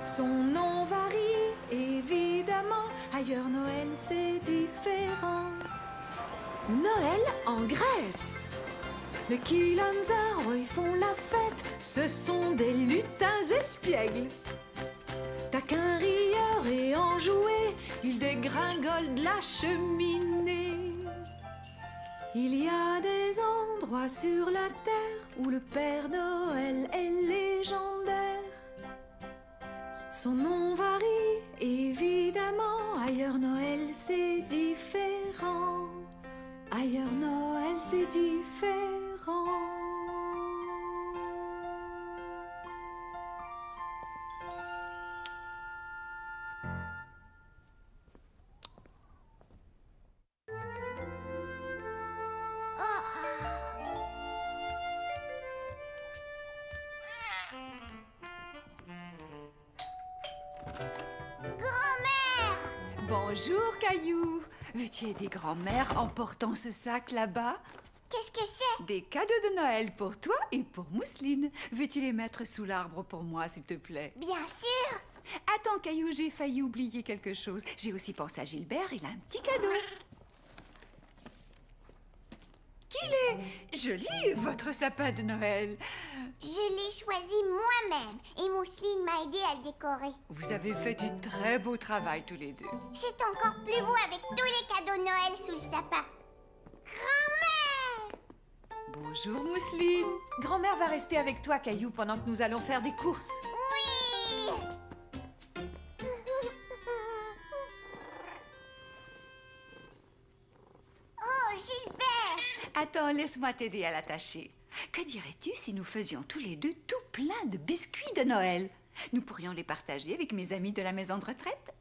Son nom varie, évidemment. Ailleurs, Noël, c'est différent. Noël en Grèce. Les Kilanzaro, ils font la fête. Ce sont des lutins espiègles. Taquins, rieurs et enjoués, ils dégringolent de la cheminée. Il y a des endroits sur la terre où le Père Noël est légendaire. Son nom varie, évidemment. Ailleurs, Noël, c'est différent. Ailleurs, Noël, c'est différent. Bonjour, Caillou. Veux-tu aider grand-mère en portant ce sac là-bas? Qu'est-ce que c'est? Des cadeaux de Noël pour toi et pour Mousseline. Veux-tu les mettre sous l'arbre pour moi, s'il te plaît? Bien sûr. Attends, Caillou, j'ai failli oublier quelque chose. J'ai aussi pensé à Gilbert, il a un petit cadeau. Qu'il est joli, votre sapin de Noël. Je l'ai choisi moi-même et Mousseline m'a aidé à le décorer. Vous avez fait du très beau travail tous les deux. C'est encore plus beau avec tous les cadeaux de Noël sous le sapin. Grand-mère! Bonjour, Mousseline. Grand-mère va rester avec toi, Caillou, pendant que nous allons faire des courses. Oui! Oh, Gilbert! Attends, laisse-moi t'aider à l'attacher. Que dirais-tu si nous faisions tous les deux tout plein de biscuits de Noël? Nous pourrions les partager avec mes amis de la maison de retraite.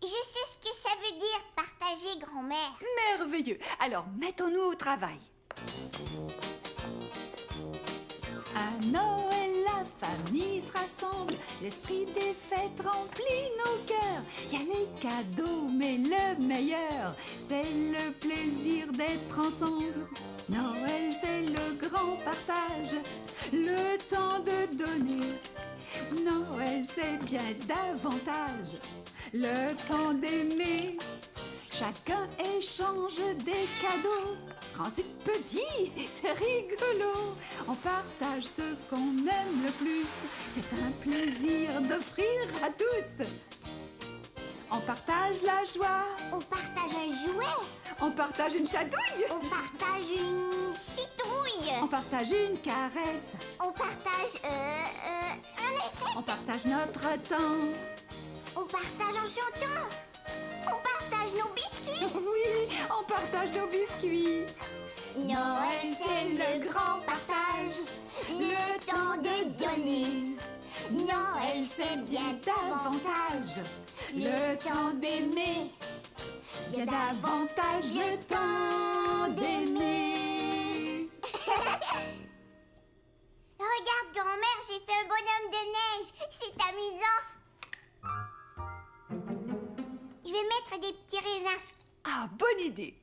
Je sais ce que ça veut dire, partager, grand-mère. Merveilleux. Alors, mettons-nous au travail. À Noël, la famille se rassemble. L'esprit des fêtes remplit nos cœurs. Il y a les cadeaux, mais le meilleur, c'est le plaisir d'être ensemble. Noël, c'est le grand partage, le temps de donner. Noël, c'est bien davantage le temps d'aimer. Chacun échange des cadeaux. Grands et petits, c'est rigolo. On partage ce qu'on aime le plus. C'est un plaisir d'offrir à tous. On partage la joie. On partage un jouet. On partage une chatouille. On partage une citrouille. On partage une caresse. On partage un insecte. On partage notre temps. On partage en chantant. On partage nos biscuits. Oui, on partage nos biscuits. Noël, c'est le grand partage. Le temps de donner. Noël, c'est bien davantage. Le temps d'aimer. Bien davantage le temps d'aimer. Regarde, grand-mère, j'ai fait un bonhomme de neige. C'est amusant. Je vais mettre des petits raisins. Ah, bonne idée.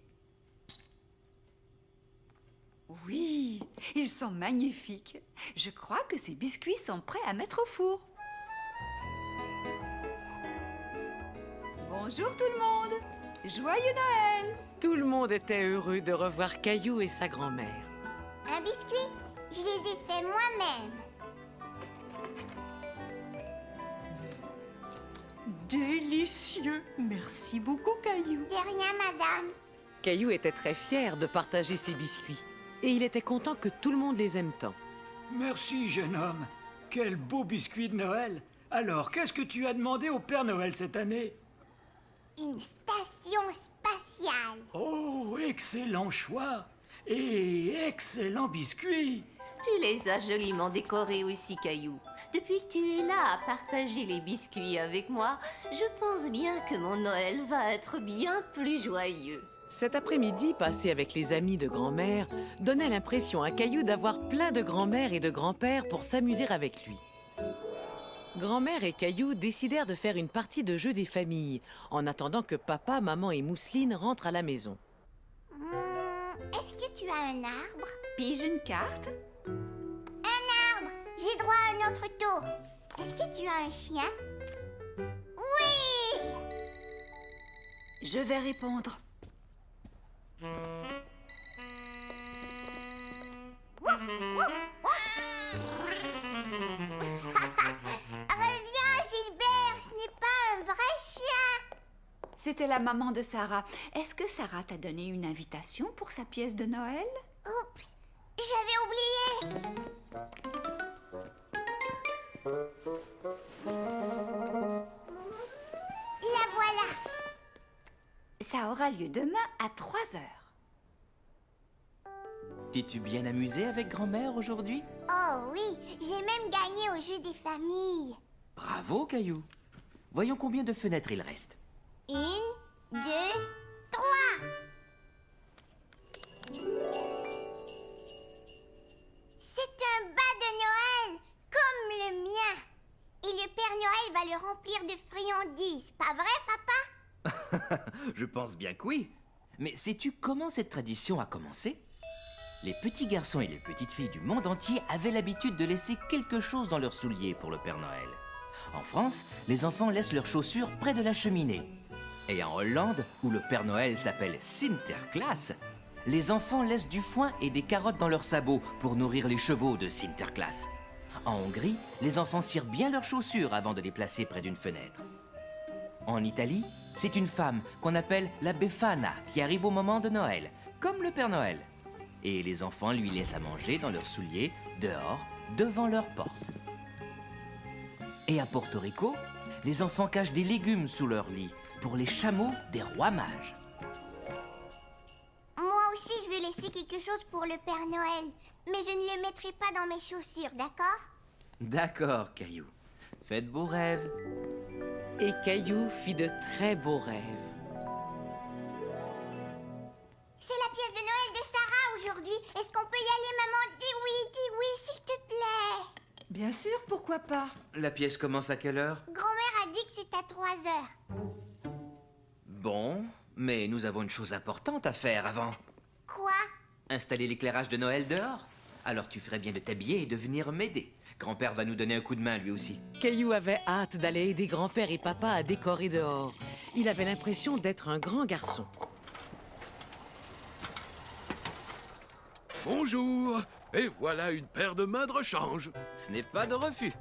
Oui, ils sont magnifiques. Je crois que ces biscuits sont prêts à mettre au four. Bonjour tout le monde. Joyeux Noël. Tout le monde était heureux de revoir Caillou et sa grand-mère. Un biscuit, je les ai faits moi-même. Délicieux. Merci beaucoup, Caillou. De rien, madame. Caillou était très fier de partager ses biscuits. Et il était content que tout le monde les aime tant. Merci, jeune homme. Quel beau biscuit de Noël. Alors, qu'est-ce que tu as demandé au Père Noël cette année? Une station spatiale. Oh, excellent choix. Et excellent biscuit. Tu les as joliment décorés aussi, Caillou. Depuis que tu es là à partager les biscuits avec moi, je pense bien que mon Noël va être bien plus joyeux. Cet après-midi passé avec les amis de grand-mère donnait l'impression à Caillou d'avoir plein de grand-mères et de grands-pères pour s'amuser avec lui. Grand-mère et Caillou décidèrent de faire une partie de jeu des familles en attendant que papa, maman et Mousseline rentrent à la maison. Est-ce que tu as un arbre? Pige une carte. Un arbre! J'ai droit à un autre tour. Est-ce que tu as un chien? Oui! Je vais répondre. Reviens, Gilbert, ce n'est pas un vrai chien. C'était la maman de Sarah. Est-ce que Sarah t'a donné une invitation pour sa pièce de Noël? Oups, j'avais oublié. La voilà. Ça aura lieu demain à 3 heures. T'es-tu bien amusé avec grand-mère aujourd'hui? Oh oui, j'ai même gagné au jeu des familles. Bravo, Caillou. Voyons combien de fenêtres il reste. 1, 2, 3. C'est un bas de Noël, comme le mien. Et le Père Noël va le remplir de friandises, pas vrai, papa? Je pense bien que oui. Mais sais-tu comment cette tradition a commencé? Les petits garçons et les petites filles du monde entier avaient l'habitude de laisser quelque chose dans leurs souliers pour le Père Noël. En France, les enfants laissent leurs chaussures près de la cheminée. Et en Hollande, où le Père Noël s'appelle Sinterklaas, les enfants laissent du foin et des carottes dans leurs sabots pour nourrir les chevaux de Sinterklaas. En Hongrie, les enfants cirent bien leurs chaussures avant de les placer près d'une fenêtre. En Italie, c'est une femme qu'on appelle la Befana qui arrive au moment de Noël, comme le Père Noël. Et les enfants lui laissent à manger dans leurs souliers, dehors, devant leur porte. Et à Porto Rico, les enfants cachent des légumes sous leur lit pour les chameaux des rois mages. Moi aussi, je vais laisser quelque chose pour le Père Noël. Mais je ne le mettrai pas dans mes chaussures, d'accord? D'accord, Caillou. Faites beaux rêves. Et Caillou fit de très beaux rêves. C'est la pièce de Noël de Sarah aujourd'hui. Est-ce qu'on peut y aller, maman? Dis oui, s'il te plaît. Bien sûr, pourquoi pas? La pièce commence à quelle heure? Grand-mère a dit que c'est à 3 heures. Bon, mais nous avons une chose importante à faire avant. Quoi? Installer l'éclairage de Noël dehors. Alors tu ferais bien de t'habiller et de venir m'aider. Grand-père va nous donner un coup de main, lui aussi. Caillou avait hâte d'aller aider grand-père et papa à décorer dehors. Il avait l'impression d'être un grand garçon. Bonjour. Et voilà une paire de mains de rechange. Ce n'est pas de refus.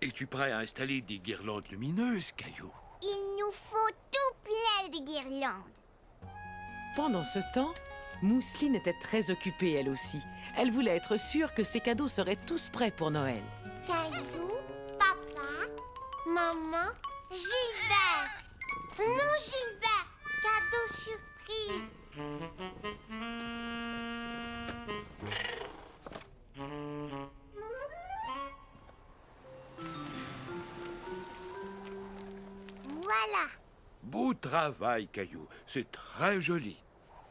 Es-tu prêt à installer des guirlandes lumineuses, Caillou? Il nous faut tout plein de guirlandes. Pendant ce temps, Mousseline était très occupée, elle aussi. Elle voulait être sûre que ses cadeaux seraient tous prêts pour Noël. Caillou, papa, maman, Gilbert. Non, Gilbert, cadeau surprise. Voilà. Beau travail, Caillou. C'est très joli.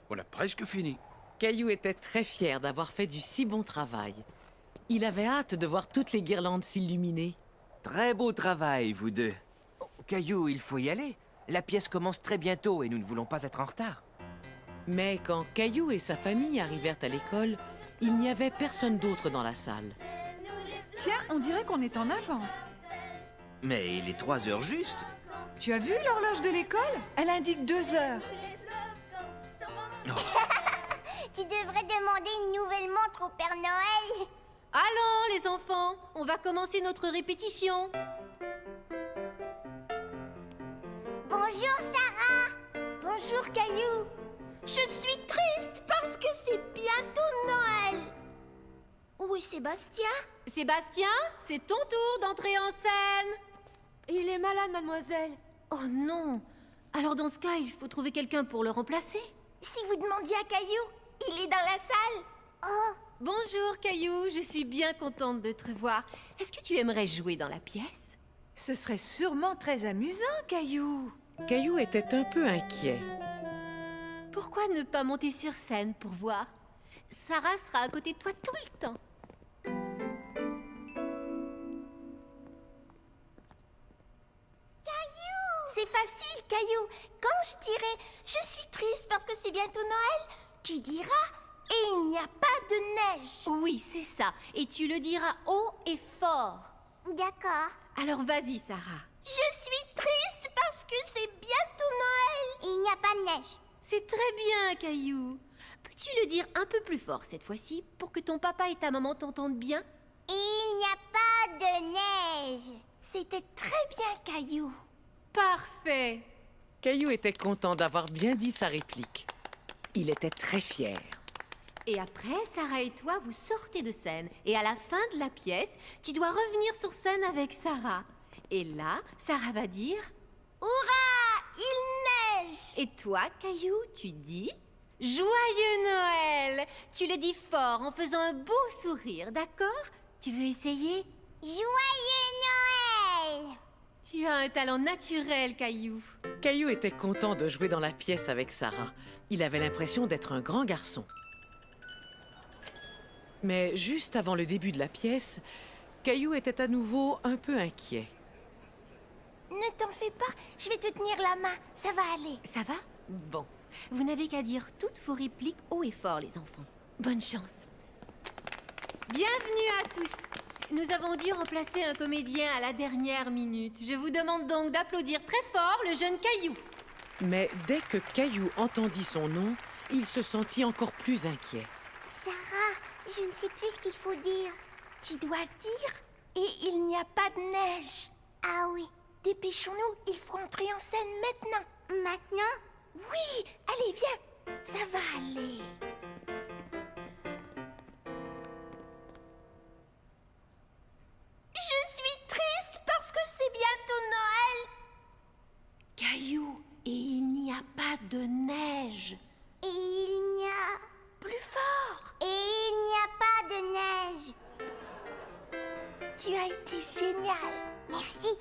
On a presque fini. Caillou était très fier d'avoir fait du si bon travail. Il avait hâte de voir toutes les guirlandes s'illuminer. Très beau travail, vous deux. Oh, Caillou, il faut y aller. La pièce commence très bientôt et nous ne voulons pas être en retard. Mais quand Caillou et sa famille arrivèrent à l'école, il n'y avait personne d'autre dans la salle. Tiens, on dirait qu'on est en avance. Mais il est 3 heures juste. Tu as vu l'horloge de l'école? Elle indique 2 heures. Tu devrais demander une nouvelle montre au Père Noël. Allons, les enfants, on va commencer notre répétition. Bonjour, Sarah. Bonjour, Caillou. Je suis triste parce que c'est bientôt Noël. Où est Sébastien? Sébastien, c'est ton tour d'entrer en scène. Il est malade, mademoiselle. Oh non. Alors dans ce cas, il faut trouver quelqu'un pour le remplacer. Si vous demandiez à Caillou, il est dans la salle. Oh, Bonjour, Caillou, je suis bien contente de te revoir. Est-ce que tu aimerais jouer dans la pièce? Ce serait sûrement très amusant, Caillou. Caillou était un peu inquiet. Pourquoi ne pas monter sur scène pour voir? Sarah sera à côté de toi tout le temps. C'est facile, Caillou. Quand je dirai « Je suis triste parce que c'est bientôt Noël », tu diras « Et il n'y a pas de neige ». Oui, c'est ça. Et tu le diras haut et fort. d'accord. Alors vas-y, Sarah. Je suis triste parce que c'est bientôt Noël. Il n'y a pas de neige. C'est très bien, Caillou. Peux-tu le dire un peu plus fort cette fois-ci pour que ton papa et ta maman t'entendent bien? Il n'y a pas de neige. C'était très bien, Caillou. Parfait. Caillou était content d'avoir bien dit sa réplique. Il était très fier. Et après, Sarah et toi, vous sortez de scène. Et à la fin de la pièce, tu dois revenir sur scène avec Sarah. Et là, Sarah va dire... Hurrah! Il neige! Et toi, Caillou, tu dis... Joyeux Noël! Tu le dis fort en faisant un beau sourire, d'accord? Tu veux essayer? Joyeux Noël! Tu as un talent naturel, Caillou. Caillou était content de jouer dans la pièce avec Sarah. Il avait l'impression d'être un grand garçon. Mais juste avant le début de la pièce, Caillou était à nouveau un peu inquiet. Ne t'en fais pas, je vais te tenir la main, ça va aller. Ça va? Bon. Vous n'avez qu'à dire toutes vos répliques haut et fort, les enfants. Bonne chance. Bienvenue à tous. Nous avons dû remplacer un comédien à la dernière minute. Je vous demande donc d'applaudir très fort le jeune Caillou. Mais dès que Caillou entendit son nom, il se sentit encore plus inquiet. Sarah, je ne sais plus ce qu'il faut dire. Tu dois dire « Et il n'y a pas de neige ». Ah oui. Dépêchons-nous, il faut entrer en scène maintenant. Maintenant? Oui, allez, viens, ça va aller. Je suis triste parce que c'est bientôt Noël. Caillou, et il n'y a pas de neige. Et il n'y a... Plus fort. Et il n'y a pas de neige. Tu as été génial. Merci.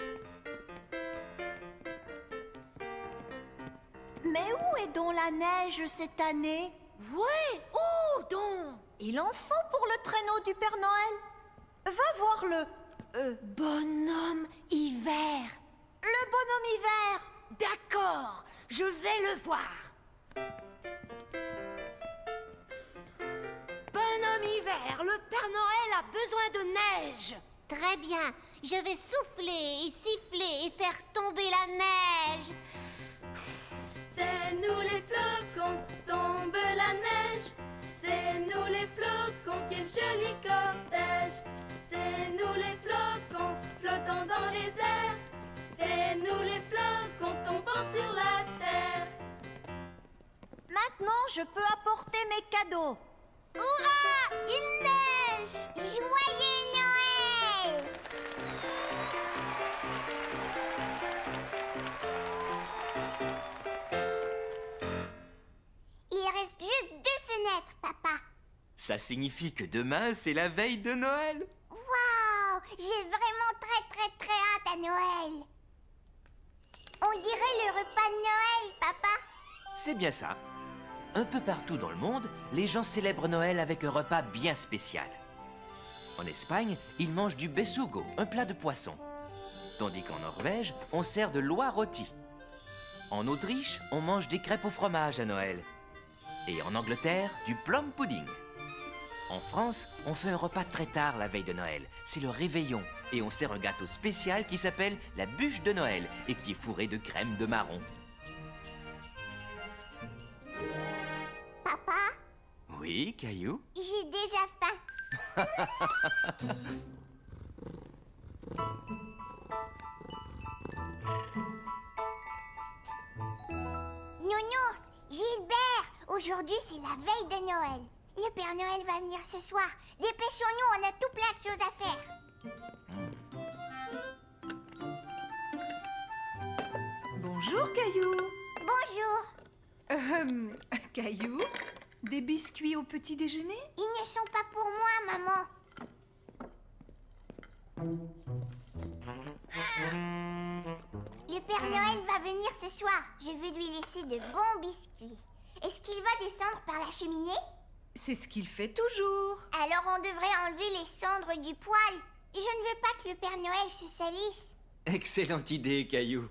Mais où est donc la neige cette année? Ouais, où donc? Il en faut pour le traîneau du Père Noël. Va voir le... Bonhomme hiver. Le bonhomme hiver. D'accord, je vais le voir. l'hiver, le Père Noël a besoin de neige. Très bien, je vais souffler et siffler et faire tomber la neige. C'est nous les flocons, tombe la neige. C'est nous les flocons, quel joli cortège. C'est nous les flocons, flottant dans les airs. C'est nous les flocons, tombant sur la terre. Maintenant, je peux apporter mes cadeaux. Hurrah! Il neige! Joyeux Noël! Il reste juste 2 fenêtres, papa. Ça signifie que demain, c'est la veille de Noël. Waouh! J'ai vraiment très hâte à Noël. On dirait le repas de Noël, papa. C'est bien ça. Un peu partout dans le monde, les gens célèbrent Noël avec un repas bien spécial. En Espagne, ils mangent du besugo, un plat de poisson. Tandis qu'en Norvège, on sert de l'oie rôti. En Autriche, on mange des crêpes au fromage à Noël. Et en Angleterre, du plum pudding. En France, on fait un repas très tard la veille de Noël. C'est le réveillon. Et on sert un gâteau spécial qui s'appelle la bûche de Noël et qui est fourré de crème de marron. Papa, Oui, Caillou? j'ai déjà faim. Nounours, Gilbert, aujourd'hui c'est la veille de Noël. Le Père Noël va venir ce soir. Dépêchons-nous, on a tout plein de choses à faire. Bonjour, Caillou. Bonjour. Caillou, des biscuits au petit déjeuner? Ils ne sont pas pour moi, maman. Le Père Noël va venir ce soir. Je veux lui laisser de bons biscuits. Est-ce qu'il va descendre par la cheminée? C'est ce qu'il fait toujours. Alors on devrait enlever les cendres du poêle. Je ne veux pas que le Père Noël se salisse. Excellente idée, Caillou.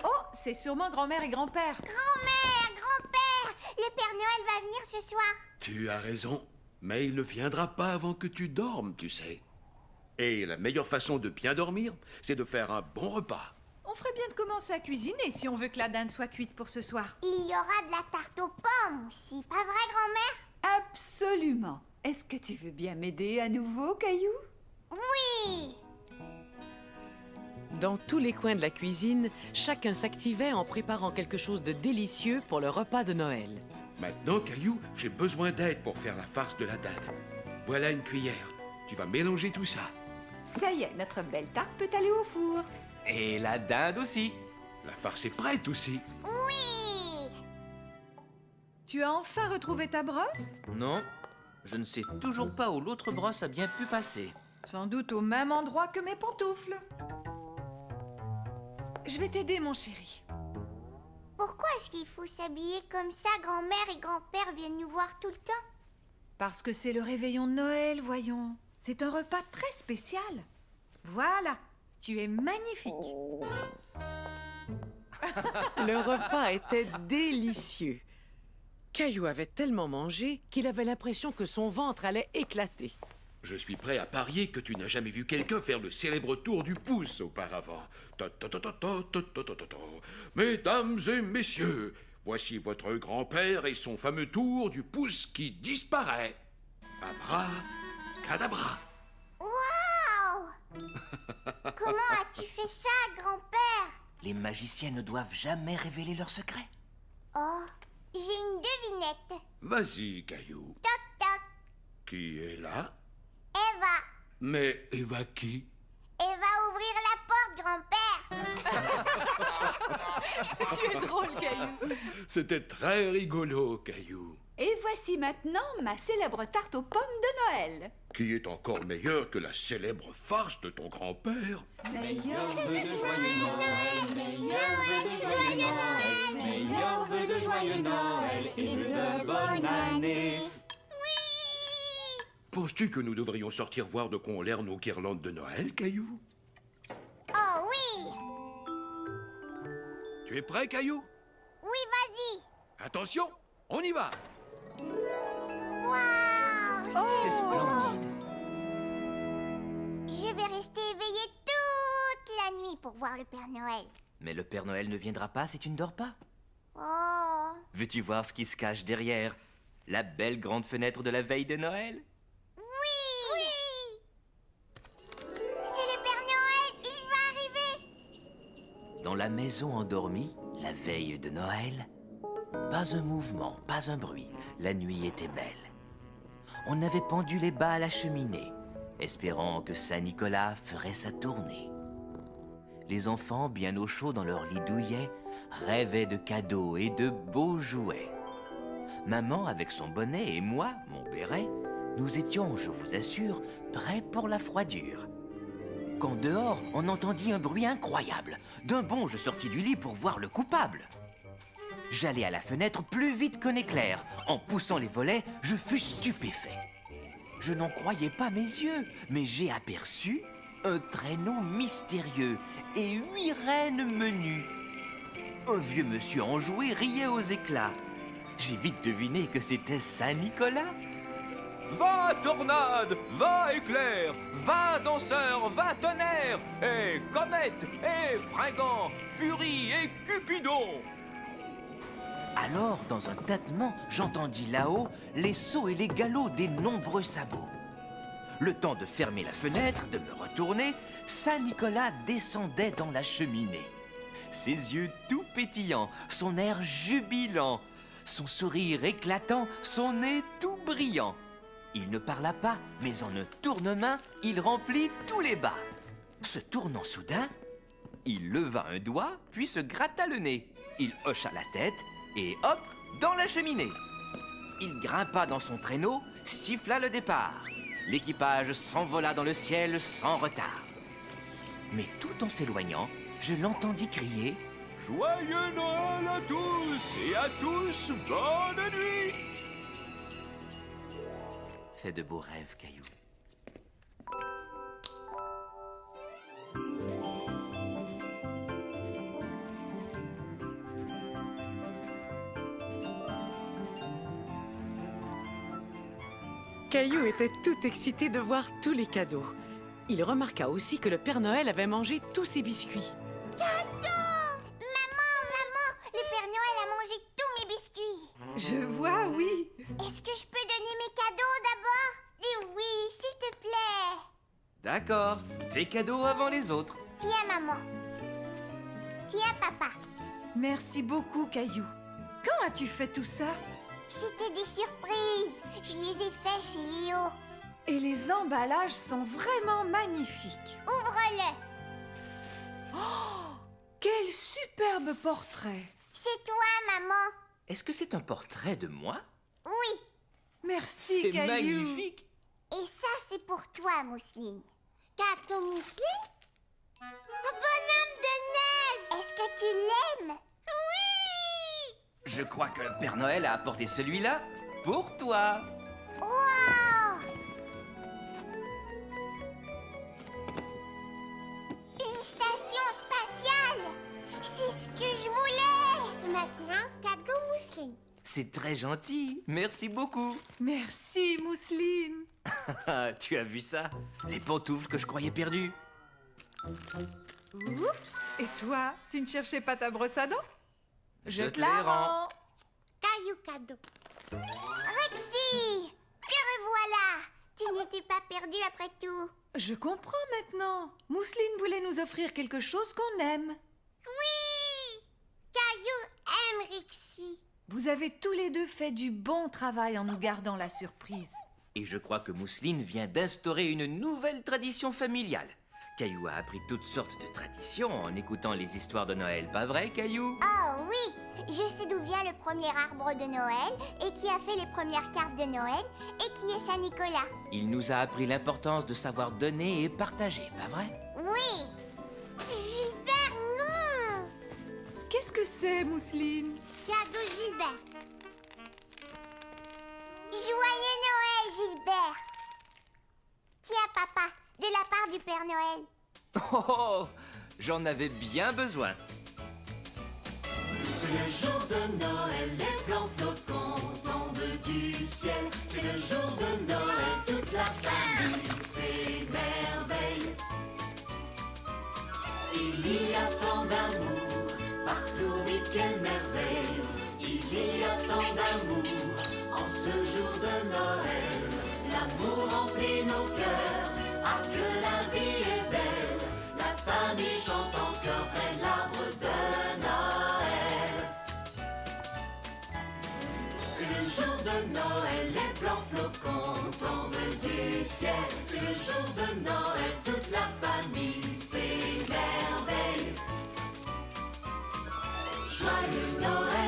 Oh, c'est sûrement grand-mère et grand-père. Grand-mère, grand-père, le Père Noël va venir ce soir. Tu as raison, mais il ne viendra pas avant que tu dormes, tu sais. Et la meilleure façon de bien dormir, c'est de faire un bon repas. On ferait bien de commencer à cuisiner si on veut que la dinde soit cuite pour ce soir. Il y aura de la tarte aux pommes aussi, pas vrai, grand-mère? Absolument. Est-ce que tu veux bien m'aider à nouveau, Caillou? Oui! Dans tous les coins de la cuisine, chacun s'activait en préparant quelque chose de délicieux pour le repas de Noël. Maintenant, Caillou, j'ai besoin d'aide pour faire la farce de la dinde. Voilà une cuillère. Tu vas mélanger tout ça. Ça y est, notre belle tarte peut aller au four. Et la dinde aussi. La farce est prête aussi. Oui! Tu as enfin retrouvé ta brosse? Non, je ne sais toujours pas où l'autre brosse a bien pu passer. Sans doute au même endroit que mes pantoufles. Je vais t'aider, mon chéri. Pourquoi est-ce qu'il faut s'habiller comme ça? Grand-mère et grand-père viennent nous voir tout le temps. Parce que c'est le réveillon de Noël, voyons. C'est un repas très spécial. Voilà, tu es magnifique. Le repas était délicieux. Caillou avait tellement mangé qu'il avait l'impression que son ventre allait éclater. Je suis prêt à parier que tu n'as jamais vu quelqu'un faire le célèbre tour du pouce auparavant. Mesdames et messieurs, voici votre grand-père et son fameux tour du pouce qui disparaît. Abracadabra. Waouh! Comment as-tu fait ça, grand-père? Les magiciens ne doivent jamais révéler leurs secrets. Oh, j'ai une devinette. Vas-y, Caillou. Toc, toc. Qui est là? Eva. Mais Eva qui? Eva, ouvrir la porte, grand-père. Tu es drôle, Caillou. C'était très rigolo, Caillou. Et voici maintenant ma célèbre tarte aux pommes de Noël. Qui est encore meilleure que la célèbre farce de ton grand-père. Meilleur vœu de joyeux Noël, meilleur vœu de joyeux Noël, meilleur vœu de joyeux Noël et de bonne année. Penses-tu que nous devrions sortir voir de quoi ont l'air nos guirlandes de Noël, Caillou? Oh oui! Tu es prêt, Caillou? Oui, vas-y. Attention, on y va! Waouh! C'est splendide. Je vais rester éveillée toute la nuit pour voir le Père Noël. Mais le Père Noël ne viendra pas si tu ne dors pas. Oh. Veux-tu voir ce qui se cache derrière la belle grande fenêtre de la veille de Noël? Oui. C'est le Père Noël, il va arriver. Dans la maison endormie, la veille de Noël, pas un mouvement, pas un bruit. La nuit était belle. On avait pendu les bas à la cheminée, espérant que Saint-Nicolas ferait sa tournée. Les enfants, bien au chaud dans leur lit douillet, rêvaient de cadeaux et de beaux jouets. Maman, avec son bonnet, et moi, mon béret, nous étions, je vous assure, prêts pour la froidure. Quand dehors, on entendit un bruit incroyable. D'un bond, je sortis du lit pour voir le coupable. J'allai à la fenêtre plus vite qu'un éclair. En poussant les volets, je fus stupéfait. Je n'en croyais pas mes yeux, mais j'ai aperçu un traîneau mystérieux et 8 reines menues. Un vieux monsieur enjoué riait aux éclats. J'ai vite deviné que c'était Saint-Nicolas. Va tornade, va éclair, va danseur, va tonnerre, et comète, et fringant, furie et cupidon. Alors, dans un tâtement, j'entendis là-haut les sauts et les galops des nombreux sabots. Le temps de fermer la fenêtre, de me retourner, Saint-Nicolas descendait dans la cheminée. Ses yeux tout pétillants, son air jubilant, son sourire éclatant, son nez tout brillant. Il ne parla pas, mais en un tournement, il remplit tous les bas. Se tournant soudain, il leva un doigt, puis se gratta le nez. Il hocha la tête, et hop, dans la cheminée. Il grimpa dans son traîneau, siffla le départ. L'équipage s'envola dans le ciel sans retard. Mais tout en s'éloignant, je l'entendis crier « Joyeux Noël à tous, et à tous, bonne nuit !» Fais de beaux rêves, Caillou. Caillou était tout excité de voir tous les cadeaux. Il remarqua aussi que le Père Noël avait mangé tous ses biscuits. Maman, le Père Noël a mangé tous mes biscuits. Je vois, oui. Est-ce que je peux donner mes cadeaux d'abord? Dis oui, s'il te plaît. D'accord, tes cadeaux avant les autres. Tiens, maman. Tiens, papa. Merci beaucoup, Caillou. Quand as-tu fait tout ça? C'était des surprises. Je les ai fait chez Léo. Et les emballages sont vraiment magnifiques. Ouvre-le. Oh, quel superbe portrait. C'est toi, maman. Est-ce que c'est un portrait de moi? Oui. Merci, C'est Caillou. magnifique. Et ça, c'est pour toi, Mousseline. Cadeau Mousseline? Un bonhomme de neige. Est-ce que tu l'aimes? Oui. Je crois que le Père Noël a apporté celui-là pour toi. Wow. Une station spatiale. C'est ce que je voulais. Maintenant, cadeau Mousseline. C'est très gentil, merci beaucoup. Merci, Mousseline. Tu as vu ça? Les pantoufles que je croyais perdues. Oups. Et toi, tu ne cherchais pas ta brosse à dents? Je te les rends. Caillou cadeau. Rexy, te revoilà. Tu n'étais pas perdu après tout. Je comprends maintenant. Mousseline voulait nous offrir quelque chose qu'on aime. Oui. Caillou aime Rexy. Vous avez tous les deux fait du bon travail en nous gardant la surprise. Et je crois que Mousseline vient d'instaurer une nouvelle tradition familiale. Caillou a appris toutes sortes de traditions en écoutant les histoires de Noël, pas vrai, Caillou? Oh oui, je sais d'où vient le premier arbre de Noël et qui a fait les premières cartes de Noël et qui est Saint-Nicolas. Il nous a appris l'importance de savoir donner et partager, pas vrai? Oui. Gilbert, non. Qu'est-ce que c'est, Mousseline? Cadeau Gilbert. Joyeux Noël, Gilbert. Tiens, papa, de la part du Père Noël. Oh, j'en avais bien besoin. C'est le jour de Noël, les blancs flocons tombent du ciel. C'est le jour de Noël. de Noël, l'amour remplit nos cœurs. Ah, que la vie est belle, la famille chante en chœur près de l'arbre de Noël. C'est le jour de Noël, les blancs flocons tombent du ciel. C'est le jour de Noël, toute la famille s'émerveille. Joyeux Noël.